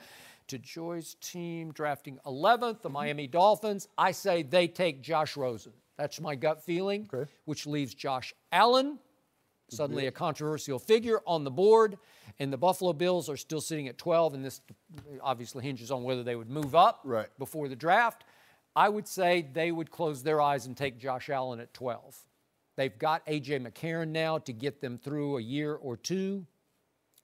to Joy's team drafting 11th, the Miami Dolphins. I say they take Josh Rosen. That's my gut feeling, which leaves Josh Allen, suddenly a controversial figure, on the board. And the Buffalo Bills are still sitting at 12, and this obviously hinges on whether they would move up before the draft. I would say they would close their eyes and take Josh Allen at 12. They've got A.J. McCarron now to get them through a year or two,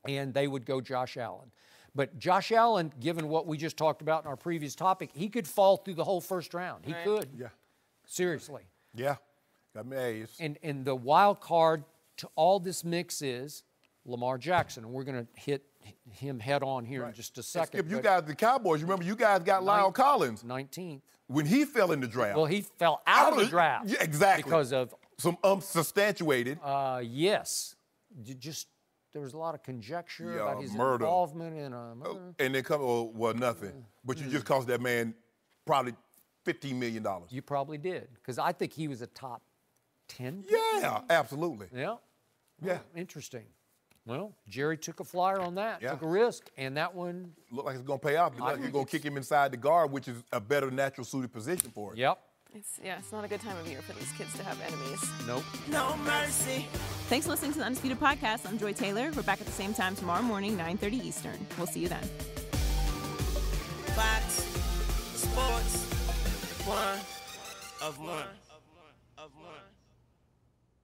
and they would go Josh Allen. But Josh Allen, given what we just talked about in our previous topic, he could fall through the whole first round. He could. Yeah. Seriously. Yeah. Got me amazed. And the wild card to all this mix is Lamar Jackson. And we're going to hit him head on here in just a second. Skip, you guys, the Cowboys, remember you guys got Lyle Collins. 19th. When he fell in the draft. Well, he fell out of the draft. Yeah, exactly. Because of some unsubstantiated. Yes. There was a lot of conjecture about his murder. Involvement in a murder. And then nothing. But you just cost that man probably $15 million. You probably did, because I think he was a top 10. Yeah, absolutely. Yeah. Yeah. Interesting. Well, Jerry took a flyer on that, took a risk, and that one looked like it's going to pay off. Like you're going to kick him inside the guard, which is a better natural suited position for it. Yep. It's not a good time of year for these kids to have enemies. Nope. No mercy. Thanks for listening to the Undisputed Podcast. I'm Joy Taylor. We're back at the same time tomorrow morning, 9:30 Eastern. We'll see you then. Fox Sports 1 of 1.